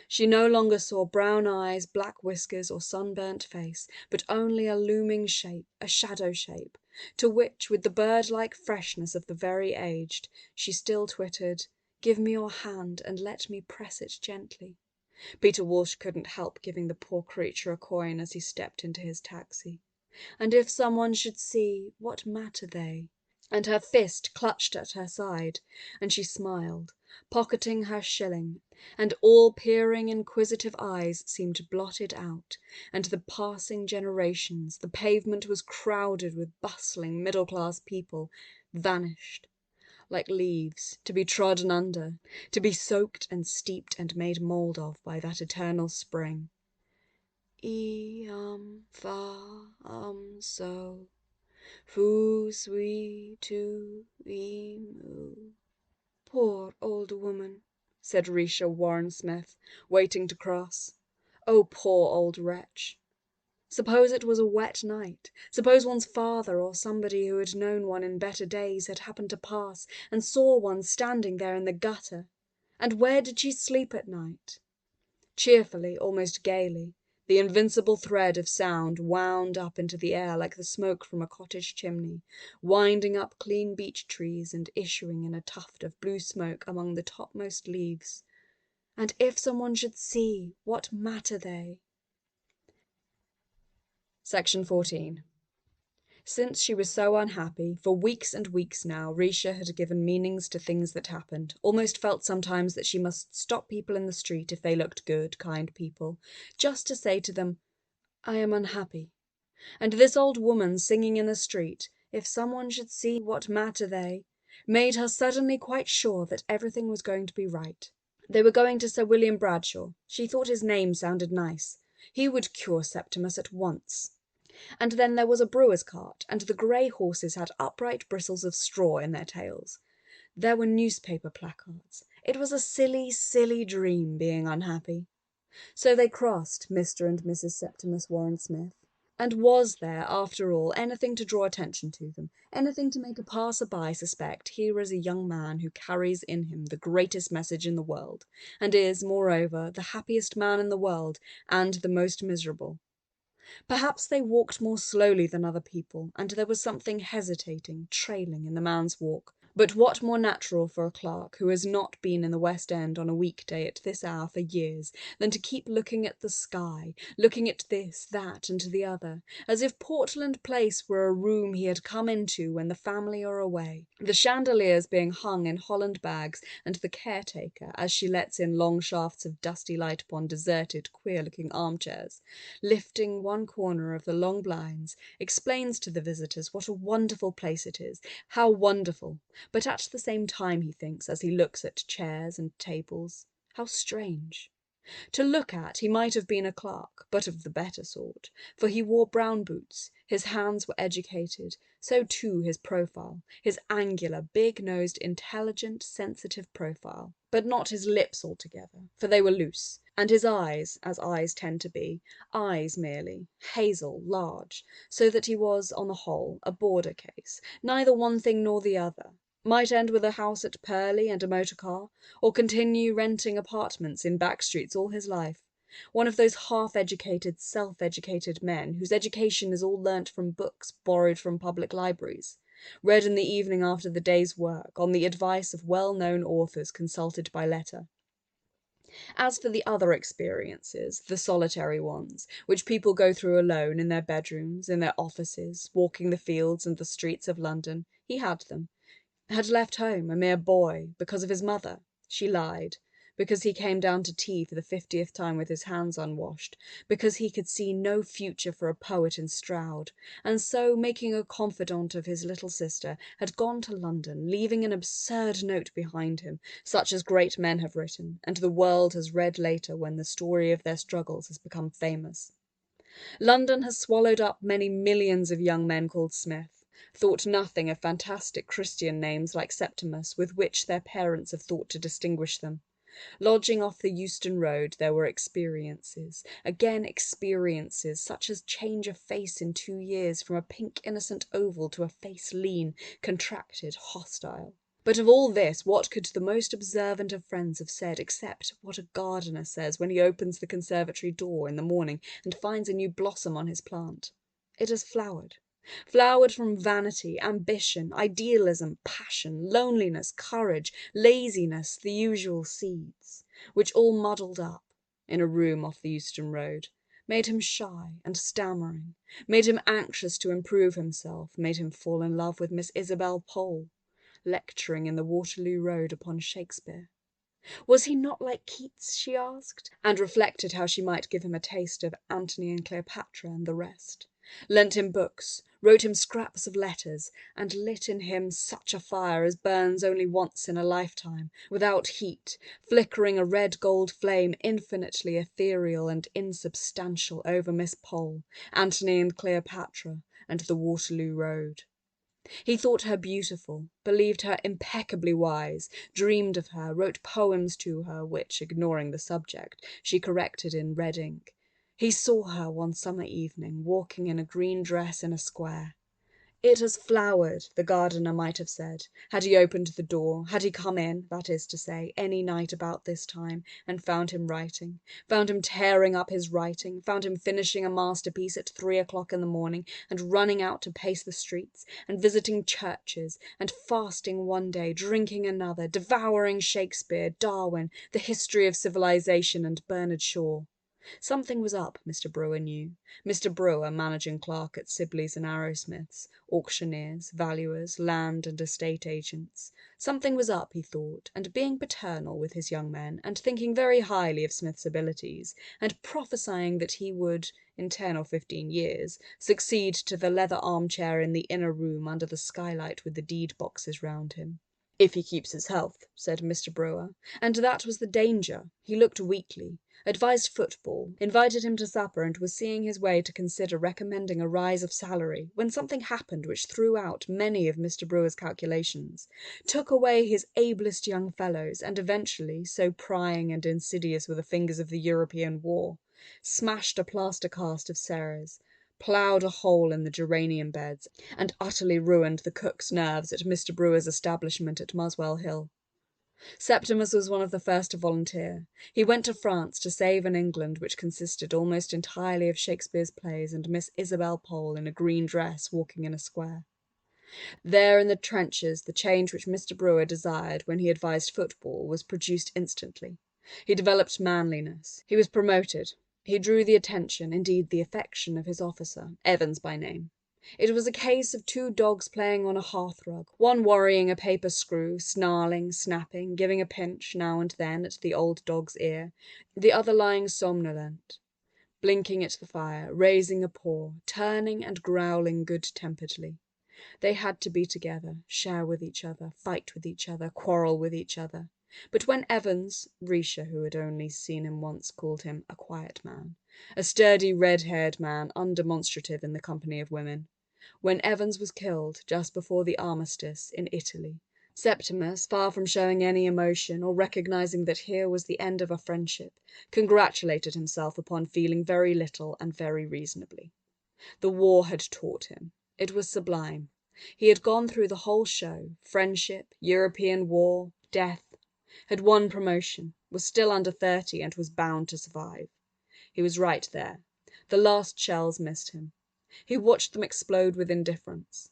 She no longer saw brown eyes, black whiskers, or sunburnt face, but only a looming shape, a shadow shape, to which, with the bird-like freshness of the very aged, she still twittered, "Give me your hand and let me press it gently." Peter Walsh couldn't help giving the poor creature a coin as he stepped into his taxi. And if someone should see, what matter they? And her fist clutched at her side, and she smiled, pocketing her shilling, and all peering inquisitive eyes seemed blotted out, and the passing generations, the pavement was crowded with bustling middle-class people, vanished, like leaves, to be trodden under, to be soaked and steeped and made mould of by that eternal spring. Fa so. Foo sweet to emu. Poor old woman, said Risha Warren-Smith, waiting to cross. Oh, poor old wretch. Suppose it was a wet night. Suppose one's father or somebody who had known one in better days had happened to pass and saw one standing there in the gutter. And where did she sleep at night? Cheerfully, almost gaily, the invincible thread of sound wound up into the air like the smoke from a cottage chimney, winding up clean beech trees and issuing in a tuft of blue smoke among the topmost leaves. And if someone should see, what matter they? Section 14. Since she was so unhappy, for weeks and weeks now, Risha had given meanings to things that happened, almost felt sometimes that she must stop people in the street if they looked good, kind people, just to say to them, "I am unhappy." And this old woman singing in the street, "If someone should see, what matter they?" made her suddenly quite sure that everything was going to be right. They were going to Sir William Bradshaw. She thought his name sounded nice. He would cure Septimus at once. And then there was a brewer's cart, and the grey horses had upright bristles of straw in their tails. There were newspaper placards. It was a silly, silly dream, being unhappy. So they crossed Mr. and Mrs. Septimus Warren-Smith. And was there, after all, anything to draw attention to them, anything to make a passer-by suspect here is a young man who carries in him the greatest message in the world, and is, moreover, the happiest man in the world, and the most miserable? Perhaps they walked more slowly than other people, and there was something hesitating, trailing in the man's walk. But what more natural for a clerk who has not been in the West End on a weekday at this hour for years than to keep looking at the sky, looking at this, that, and the other, as if Portland Place were a room he had come into when the family are away, the chandeliers being hung in holland bags, and the caretaker, as she lets in long shafts of dusty light upon deserted, queer-looking armchairs, lifting one corner of the long blinds, explains to the visitors what a wonderful place it is, how wonderful, but at the same time he thinks, as he looks at chairs and tables, how strange. To look at, he might have been a clerk, but of the better sort, for he wore brown boots, his hands were educated, so too his profile, his angular, big-nosed, intelligent, sensitive profile, but not his lips altogether, for they were loose, and his eyes, as eyes tend to be, eyes merely, hazel, large, so that he was, on the whole, a border case, neither one thing nor the other, might end with a house at Purley and a motor car, or continue renting apartments in back streets all his life. One of those half-educated, self-educated men whose education is all learnt from books borrowed from public libraries, read in the evening after the day's work, on the advice of well-known authors consulted by letter. As for the other experiences, the solitary ones, which people go through alone in their bedrooms, in their offices, walking the fields and the streets of London, he had them. Had left home, a mere boy, because of his mother. She lied. Because he came down to tea for the 50th time with his hands unwashed. Because he could see no future for a poet in Stroud. And so, making a confidant of his little sister, had gone to London, leaving an absurd note behind him, such as great men have written, and the world has read later when the story of their struggles has become famous. London has swallowed up many millions of young men called Smith, thought nothing of fantastic Christian names like Septimus with which their parents have thought to distinguish them. Lodging off the Euston Road, there were experiences, again experiences, such as change of face in 2 years from a pink innocent oval to a face lean, contracted, hostile. But of all this, what could the most observant of friends have said, except what a gardener says when he opens the conservatory door in the morning and finds a new blossom on his plant? It has flowered. Flowered from vanity, ambition, idealism, passion, loneliness, courage, laziness, the usual seeds, which all muddled up, in a room off the Euston Road, made him shy and stammering, made him anxious to improve himself, made him fall in love with Miss Isabel Pole, lecturing in the Waterloo Road upon Shakespeare. Was he not like Keats, she asked, and reflected how she might give him a taste of Antony and Cleopatra and the rest, lent him books, wrote him scraps of letters, and lit in him such a fire as burns only once in a lifetime, without heat, flickering a red-gold flame infinitely ethereal and insubstantial over Miss Pole, Antony and Cleopatra, and the Waterloo Road. He thought her beautiful, believed her impeccably wise, dreamed of her, wrote poems to her, which, ignoring the subject, she corrected in red ink. He saw her one summer evening, walking in a green dress in a square. It has flowered, the gardener might have said, had he opened the door, had he come in, that is to say, any night about this time, and found him writing, found him tearing up his writing, found him finishing a masterpiece at 3 o'clock in the morning, and running out to pace the streets, and visiting churches, and fasting one day, drinking another, devouring Shakespeare, Darwin, the history of civilization, and Bernard Shaw. Something was up, Mr. Brewer knew. Mr. Brewer, managing clerk at Sibley's and Arrowsmith's, auctioneers, valuers, land and estate agents. Something was up, he thought, and being paternal with his young men, and thinking very highly of Smith's abilities, and prophesying that he would, in 10 or 15 years, succeed to the leather armchair in the inner room under the skylight with the deed boxes round him. If he keeps his health, said Mr. Brewer, and that was the danger. He looked weakly, advised football, invited him to supper, and was seeing his way to consider recommending a rise of salary, when something happened which threw out many of Mr. Brewer's calculations, took away his ablest young fellows, and eventually, so prying and insidious were the fingers of the European war, smashed a plaster cast of Sarah's, ploughed a hole in the geranium beds, and utterly ruined the cook's nerves at Mr. Brewer's establishment at Muswell Hill. Septimus was one of the first to volunteer. He went to France to save an England which consisted almost entirely of Shakespeare's plays and Miss Isabel Pole in a green dress walking in a square. There in the trenches the change which Mr. Brewer desired when he advised football was produced instantly. He developed manliness. He was promoted. He drew the attention, indeed the affection, of his officer, Evans by name. It was a case of 2 dogs playing on a hearthrug, one worrying a paper screw, snarling, snapping, giving a pinch now and then at the old dog's ear, the other lying somnolent, blinking at the fire, raising a paw, turning and growling good-temperedly. They had to be together, share with each other, fight with each other, quarrel with each other. But when Evans, Risha, who had only seen him once, called him a quiet man, a sturdy red-haired man, undemonstrative in the company of women. When Evans was killed, just before the armistice, in Italy, Septimus, far from showing any emotion, or recognizing that here was the end of a friendship, congratulated himself upon feeling very little and very reasonably. The war had taught him. It was sublime. He had gone through the whole show, friendship, European war, death, had won promotion, was still under 30 and was bound to survive. He was right there. The last shells missed him. He watched them explode with indifference.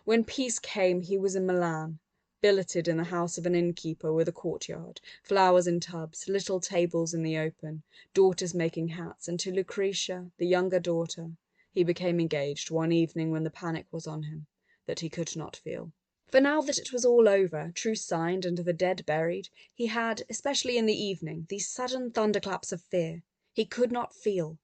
When peace came he was in Milan, billeted in the house of an innkeeper with a courtyard, flowers in tubs, little tables in the open, daughters making hats, and to Lucretia, the younger daughter, he became engaged one evening when the panic was on him, that he could not feel. For now that it was all over, truce signed and the dead buried, he had, especially in the evening, these sudden thunderclaps of fear. He could not feel.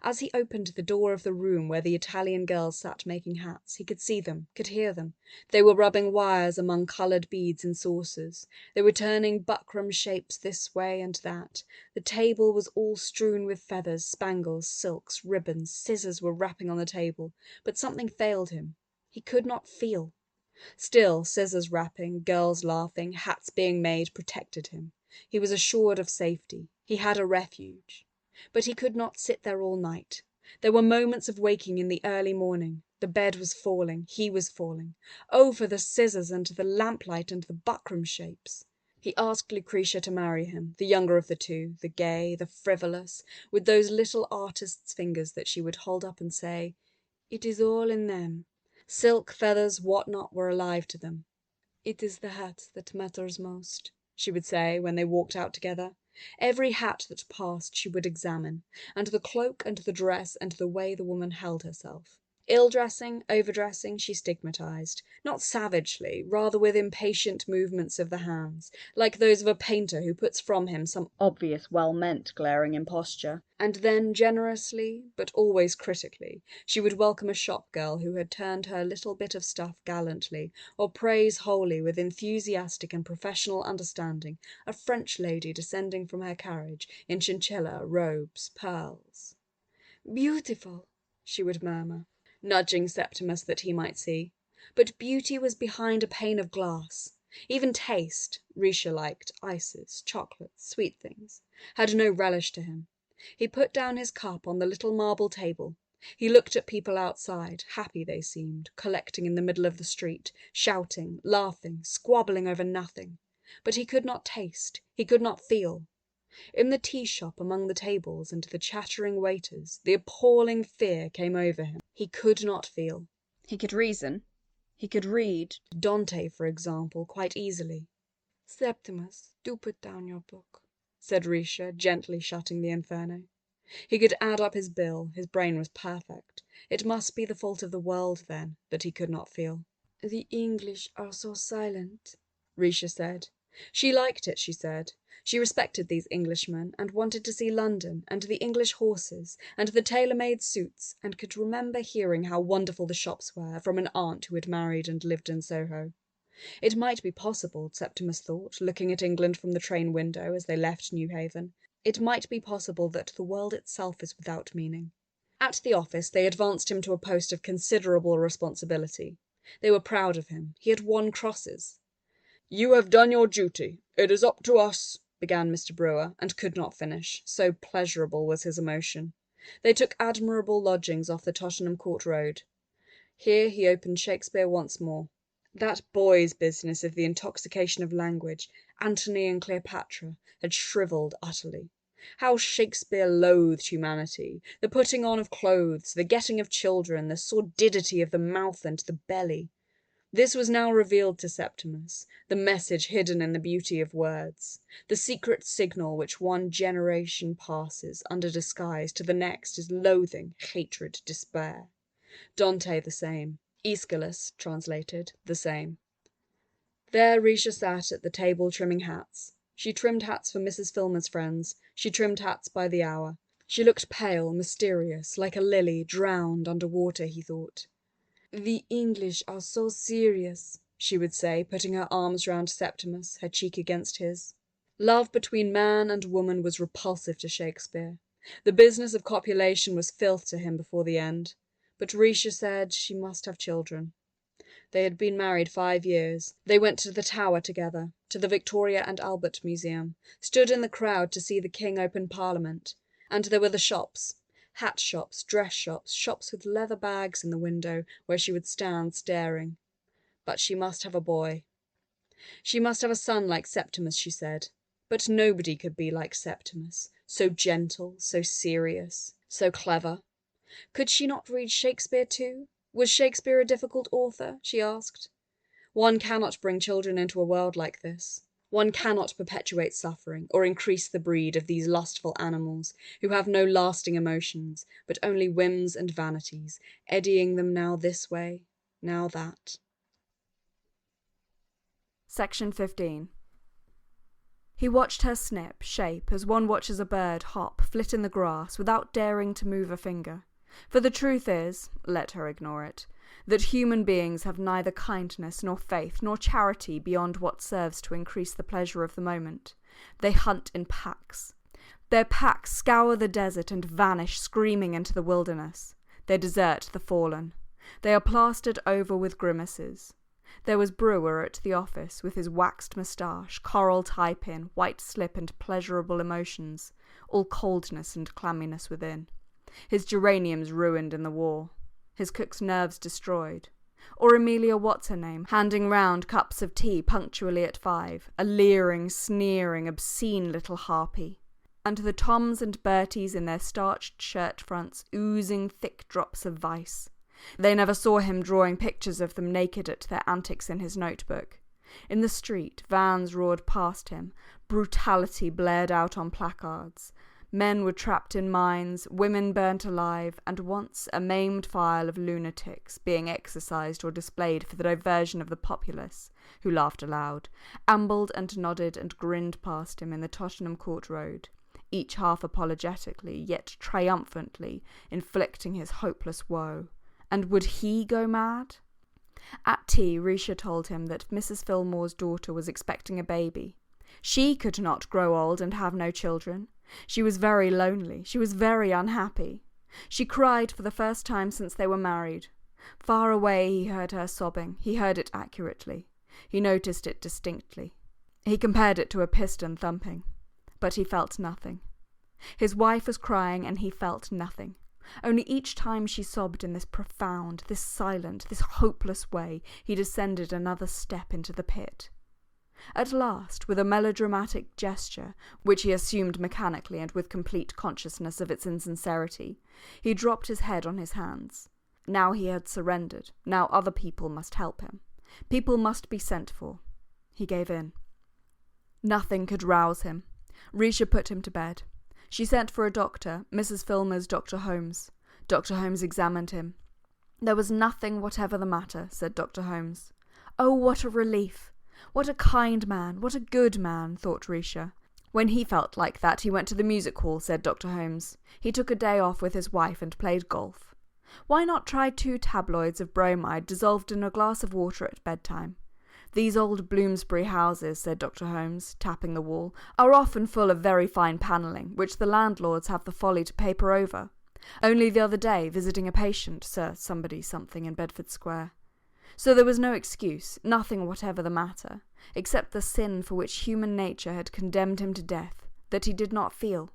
As he opened the door of the room where the Italian girls sat making hats, he could see them, could hear them. They were rubbing wires among coloured beads in saucers. They were turning buckram shapes this way and that. The table was all strewn with feathers, spangles, silks, ribbons. Scissors were rapping on the table, but something failed him. He could not feel. Still, scissors rapping, girls laughing, hats being made protected him. He was assured of safety. He had a refuge. But he could not sit there all night. There were moments of waking in the early morning. The bed was falling. He was falling. Oh, for the scissors and the lamplight and the buckram shapes! He asked Lucretia to marry him, the younger of the two, the gay, the frivolous, with those little artist's fingers that she would hold up and say, "It is all in them." Silk, feathers, what not were alive to them. "It is the hat that matters most," she would say when they walked out together. Every hat that passed she would examine, and the cloak and the dress and the way the woman held herself. Ill-dressing, overdressing, she stigmatized, not savagely, rather with impatient movements of the hands, like those of a painter who puts from him some obvious well-meant glaring imposture. And then generously, but always critically, she would welcome a shop-girl who had turned her little bit of stuff gallantly, or praise wholly with enthusiastic and professional understanding a French lady descending from her carriage in chinchilla, robes, pearls. "Beautiful," she would murmur, nudging Septimus that he might see. But beauty was behind a pane of glass. Even taste, Risha liked ices, chocolates, sweet things, had no relish to him. He put down his cup on the little marble table. He looked at people outside, happy they seemed, collecting in the middle of the street, shouting, laughing, squabbling over nothing. But he could not taste, he could not feel. In the tea shop among the tables and the chattering waiters, the appalling fear came over him. He could not feel. He could reason. He could read Dante, for example, quite easily. "Septimus, do put down your book," said Risha, gently shutting the Inferno. He could add up his bill. His brain was perfect. It must be the fault of the world, then, that he could not feel. "The English are so silent," Risha said. She liked it, she said. She respected these Englishmen, and wanted to see London, and the English horses, and the tailor-made suits, and could remember hearing how wonderful the shops were from an aunt who had married and lived in Soho. It might be possible, Septimus thought, looking at England from the train window as they left New Haven, it might be possible that the world itself is without meaning. At the office they advanced him to a post of considerable responsibility. They were proud of him. He had won crosses. "You have done your duty. It is up to us," began Mr. Brewer, and could not finish, so pleasurable was his emotion. They took admirable lodgings off the Tottenham Court Road. Here he opened Shakespeare once more. That boy's business of the intoxication of language, Antony and Cleopatra, had shrivelled utterly. How Shakespeare loathed humanity, the putting on of clothes, the getting of children, the sordidity of the mouth and the belly. This was now revealed to Septimus, the message hidden in the beauty of words, the secret signal which one generation passes under disguise to the next is loathing, hatred, despair. Dante the same. Aeschylus, translated, the same. There Risha sat at the table trimming hats. She trimmed hats for Mrs. Filmer's friends. She trimmed hats by the hour. She looked pale, mysterious, like a lily drowned under water, he thought. "The English are so serious," she would say, putting her arms round Septimus, her cheek against his. Love between man and woman was repulsive to Shakespeare. The business of copulation was filth to him before the end. But Risha said she must have children. They had been married 5 years. They went to the Tower together, to the Victoria and Albert Museum, stood in the crowd to see the King open Parliament. And there were the shops. Hat shops, dress shops, shops with leather bags in the window where she would stand staring. But she must have a boy. She must have a son like Septimus, she said. But nobody could be like Septimus, so gentle, so serious, so clever. Could she not read Shakespeare too? Was Shakespeare a difficult author? She asked. One cannot bring children into a world like this. One cannot perpetuate suffering or increase the breed of these lustful animals who have no lasting emotions, but only whims and vanities, eddying them now this way, now that. Section 15. He watched her snip, shape, as one watches a bird hop, flit in the grass, without daring to move a finger. For the truth is, let her ignore it, that human beings have neither kindness nor faith nor charity beyond what serves to increase the pleasure of the moment. They hunt in packs. Their packs scour the desert and vanish screaming into the wilderness. They desert the fallen. They are plastered over with grimaces. There was Brewer at the office, with his waxed moustache, coral tie-pin, white slip and pleasurable emotions, all coldness and clamminess within. His geraniums ruined in the war. His cook's nerves destroyed. Or Amelia What's-her-name, handing round cups of tea punctually at 5, a leering, sneering, obscene little harpy. And the Toms and Berties in their starched shirt fronts oozing thick drops of vice. They never saw him drawing pictures of them naked at their antics in his notebook. In the street, vans roared past him, brutality blared out on placards. Men were trapped in mines, women burnt alive, and once a maimed file of lunatics, being exercised or displayed for the diversion of the populace, who laughed aloud, ambled and nodded and grinned past him in the Tottenham Court Road, each half apologetically, yet triumphantly, inflicting his hopeless woe. And would he go mad? At tea, Risha told him that Mrs. Fillmore's daughter was expecting a baby. She could not grow old and have no children. She was very lonely. She was very unhappy. She cried for the first time since they were married. Far away he heard her sobbing. He heard it accurately. He noticed it distinctly. He compared it to a piston thumping. But he felt nothing. His wife was crying and he felt nothing. Only each time she sobbed in this profound, this silent, this hopeless way, he descended another step into the pit. At last, with a melodramatic gesture, which he assumed mechanically and with complete consciousness of its insincerity, he dropped his head on his hands. Now he had surrendered. Now other people must help him. People must be sent for. He gave in. Nothing could rouse him. Risha put him to bed. She sent for a doctor, Mrs. Filmer's Dr. Holmes. Dr. Holmes examined him. There was nothing whatever the matter, said Dr. Holmes. Oh, what a relief! What a kind man, what a good man, thought Risha. When he felt like that, he went to the music hall, said Dr. Holmes. He took a day off with his wife and played golf. Why not try 2 tabloids of bromide dissolved in a glass of water at bedtime? These old Bloomsbury houses, said Dr. Holmes, tapping the wall, are often full of very fine panelling, which the landlords have the folly to paper over. Only the other day, visiting a patient, Sir Somebody something in Bedford Square. So there was no excuse, nothing whatever the matter, except the sin for which human nature had condemned him to death, that he did not feel.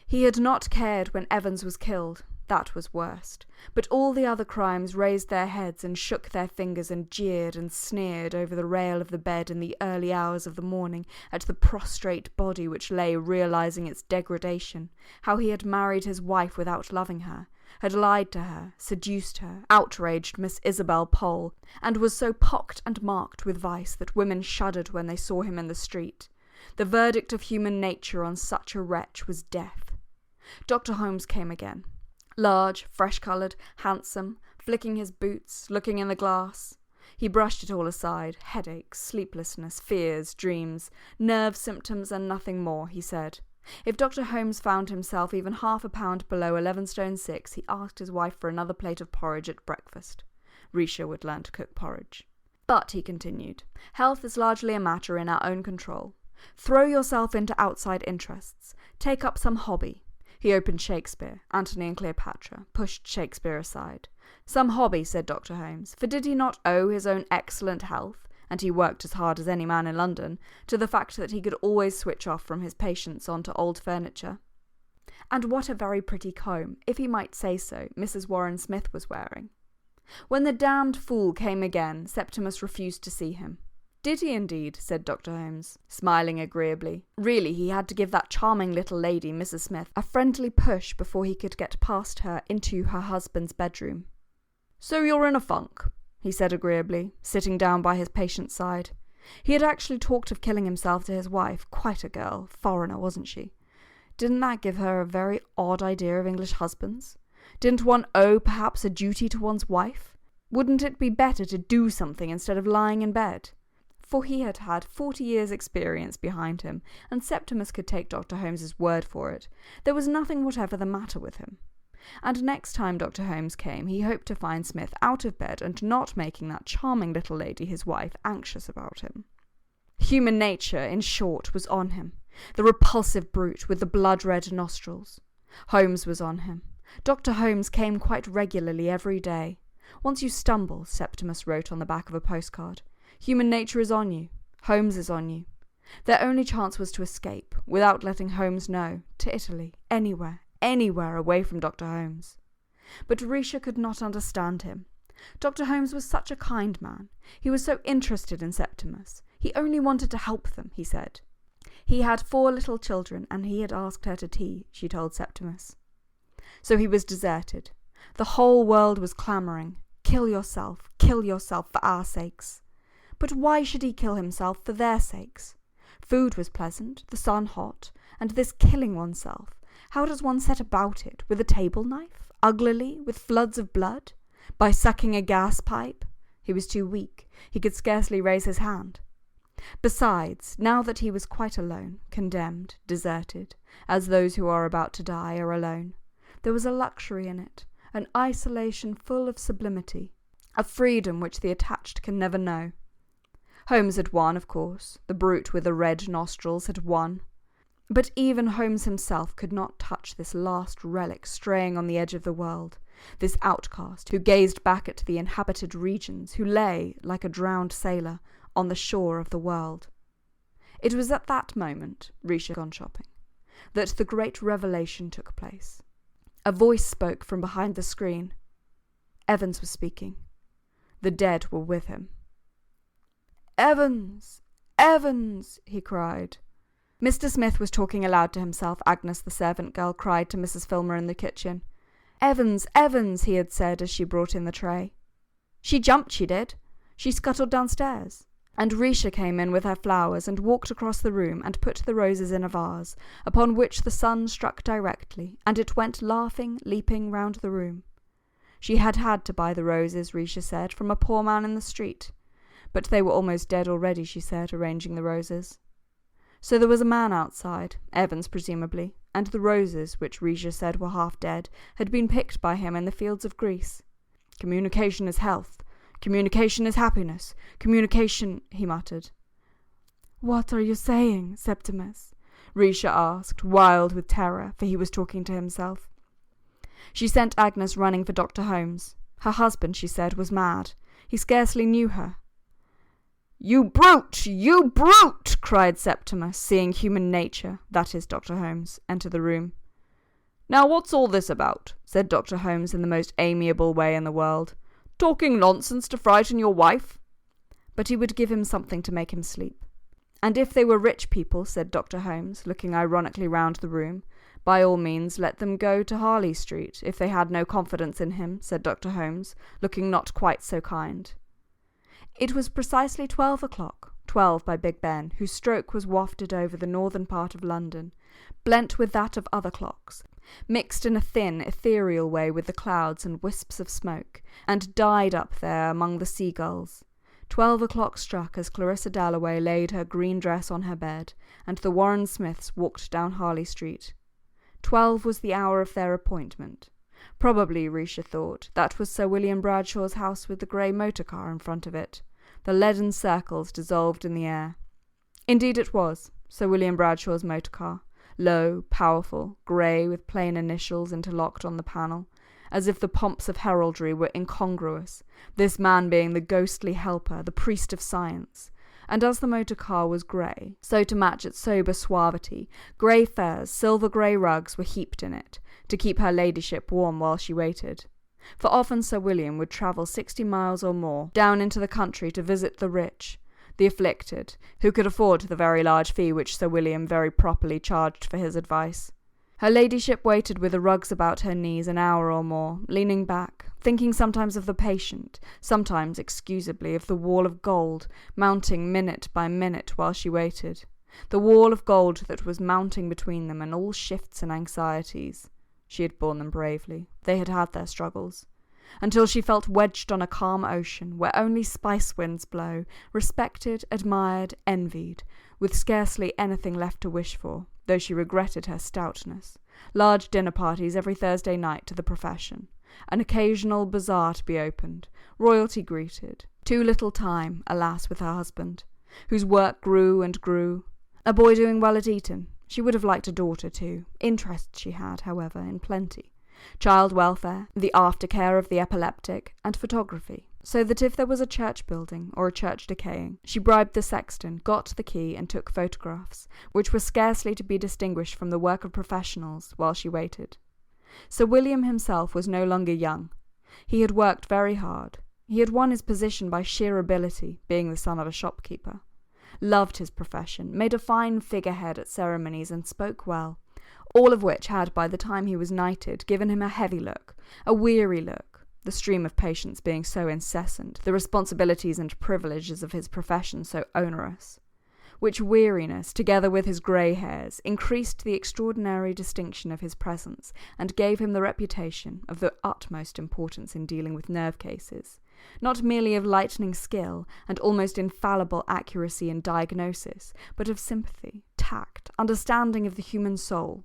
He had not cared when Evans was killed. That was worst. But all the other crimes raised their heads and shook their fingers and jeered and sneered over the rail of the bed in the early hours of the morning at the prostrate body which lay realizing its degradation, how he had married his wife without loving her, had lied to her, seduced her, outraged Miss Isabel Pole, and was so pocked and marked with vice that women shuddered when they saw him in the street. The verdict of human nature on such a wretch was death. Dr. Holmes came again. Large, fresh-coloured, handsome, flicking his boots, looking in the glass. He brushed it all aside. Headaches, sleeplessness, fears, dreams, nerve symptoms and nothing more, he said. If Dr. Holmes found himself even half a pound below 11 stone 6, he asked his wife for another plate of porridge at breakfast. Risha would learn to cook porridge. But, he continued, health is largely a matter in our own control. Throw yourself into outside interests. Take up some hobby. He opened Shakespeare, Antony and Cleopatra, pushed Shakespeare aside. Some hobby, said Dr. Holmes, for did he not owe his own excellent health, and he worked as hard as any man in London, to the fact that he could always switch off from his patients onto old furniture? And what a very pretty comb, if he might say so, Mrs. Warren Smith was wearing. When the damned fool came again, Septimus refused to see him. Did he indeed? Said Dr. Holmes, smiling agreeably. Really, he had to give that charming little lady, Mrs. Smith, a friendly push before he could get past her into her husband's bedroom. So you're in a funk, he said agreeably, sitting down by his patient's side. He had actually talked of killing himself to his wife, quite a girl, foreigner, wasn't she? Didn't that give her a very odd idea of English husbands? Didn't one owe perhaps a duty to one's wife? Wouldn't it be better to do something instead of lying in bed? For he had had 40 years' experience behind him, and Septimus could take Dr. Holmes's word for it. There was nothing whatever the matter with him. And next time Dr. Holmes came, he hoped to find Smith out of bed and not making that charming little lady, his wife, anxious about him. Human nature, in short, was on him. The repulsive brute with the blood-red nostrils. Holmes was on him. Dr. Holmes came quite regularly every day. Once you stumble, Septimus wrote on the back of a postcard. Human nature is on you. Holmes is on you. Their only chance was to escape, without letting Holmes know, to Italy, anywhere away from Dr. Holmes. But Risha could not understand him. Dr. Holmes was such a kind man. He was so interested in Septimus. He only wanted to help them, he said. He had 4 little children, and he had asked her to tea, she told Septimus. So he was deserted. The whole world was clamouring, kill yourself for our sakes. But why should he kill himself for their sakes? Food was pleasant, the sun hot, and this killing oneself, how does one set about it? With a table knife? Uglily? With floods of blood? By sucking a gas pipe? He was too weak. He could scarcely raise his hand. Besides, now that he was quite alone, condemned, deserted, as those who are about to die are alone, there was a luxury in it, an isolation full of sublimity, a freedom which the attached can never know. Holmes had won, of course. The brute with the red nostrils had won. But even Holmes himself could not touch this last relic straying on the edge of the world, this outcast who gazed back at the inhabited regions, who lay, like a drowned sailor, on the shore of the world. It was at that moment, Risha had gone shopping, that the great revelation took place. A voice spoke from behind the screen. Evans was speaking. The dead were with him. "Evans! Evans!" he cried. Mr. Smith was talking aloud to himself. Agnes, the servant girl, cried to Mrs. Filmer in the kitchen. "Evans! Evans!" he had said as she brought in the tray. "She jumped, she did. She scuttled downstairs." And Risha came in with her flowers and walked across the room and put the roses in a vase, upon which the sun struck directly, and it went laughing, leaping round the room. She had had to buy the roses, Risha said, from a poor man in the street. But they were almost dead already, she said, arranging the roses. So there was a man outside, Evans presumably, and the roses, which Risha said were half dead, had been picked by him in the fields of Greece. "Communication is health. Communication is happiness. Communication," he muttered. "What are you saying, Septimus?" Risha asked, wild with terror, for he was talking to himself. She sent Agnes running for Dr. Holmes. Her husband, she said, was mad. He scarcely knew her. "You brute! You brute!" cried Septimus, seeing human nature, that is Dr. Holmes, enter the room. "Now what's all this about?" said Dr. Holmes in the most amiable way in the world. "Talking nonsense to frighten your wife?" But he would give him something to make him sleep. And if they were rich people, said Dr. Holmes, looking ironically round the room, by all means let them go to Harley Street. If they had no confidence in him, said Dr. Holmes, looking not quite so kind. It was precisely 12 o'clock, 12 by Big Ben, whose stroke was wafted over the northern part of London, blent with that of other clocks, mixed in a thin, ethereal way with the clouds and wisps of smoke, and died up there among the seagulls. 12 o'clock struck as Clarissa Dalloway laid her green dress on her bed, and the Warren Smiths walked down Harley Street. 12 was the hour of their appointment. Probably, Risha thought, that was Sir William Bradshaw's house with the grey motor car in front of it. The leaden circles dissolved in the air. Indeed it was, Sir William Bradshaw's motor car, low, powerful, grey, with plain initials interlocked on the panel, as if the pomps of heraldry were incongruous, this man being the ghostly helper, the priest of science. And as the motor car was grey, so to match its sober suavity, grey furs, silver grey rugs were heaped in it, to keep her ladyship warm while she waited. For often Sir William would travel 60 miles or more, down into the country to visit the rich, the afflicted, who could afford the very large fee which Sir William very properly charged for his advice. Her ladyship waited with the rugs about her knees an hour or more, leaning back, thinking sometimes of the patient, sometimes, excusably, of the wall of gold, mounting minute by minute while she waited. The wall of gold that was mounting between them and all shifts and anxieties. She had borne them bravely. They had had their struggles. Until she felt wedged on a calm ocean, where only spice winds blow, respected, admired, envied, with scarcely anything left to wish for, though she regretted her stoutness, large dinner parties every Thursday night to the profession, an occasional bazaar to be opened, royalty greeted, too little time, alas, with her husband, whose work grew and grew, a boy doing well at Eton. She would have liked a daughter too. Interests she had, however, in plenty. Child welfare, the aftercare of the epileptic, and photography. so that if there was a church building or a church decaying, she bribed the sexton, got the key, and took photographs, which were scarcely to be distinguished from the work of professionals, while she waited. Sir William himself was no longer young. He had worked very hard. He had won his position by sheer ability, being the son of a shopkeeper. Loved his profession, made a fine figurehead at ceremonies, and spoke well, all of which had, by the time he was knighted, given him a heavy look, a weary look, the stream of patients being so incessant, the responsibilities and privileges of his profession so onerous, which weariness, together with his grey hairs, increased the extraordinary distinction of his presence, and gave him the reputation of the utmost importance in dealing with nerve cases, not merely of lightning skill and almost infallible accuracy in diagnosis, but of sympathy, tact, understanding of the human soul.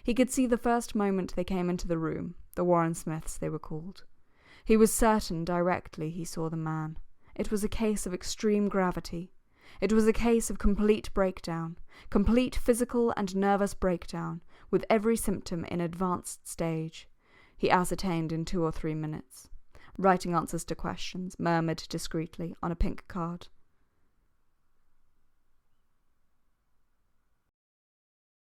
He could see the first moment they came into the room, the Warren Smiths they were called. He was certain directly he saw the man. It was a case of extreme gravity. It was a case of complete breakdown, complete physical and nervous breakdown, with every symptom in advanced stage, he ascertained in 2 or 3 minutes, writing answers to questions, murmured discreetly, on a pink card.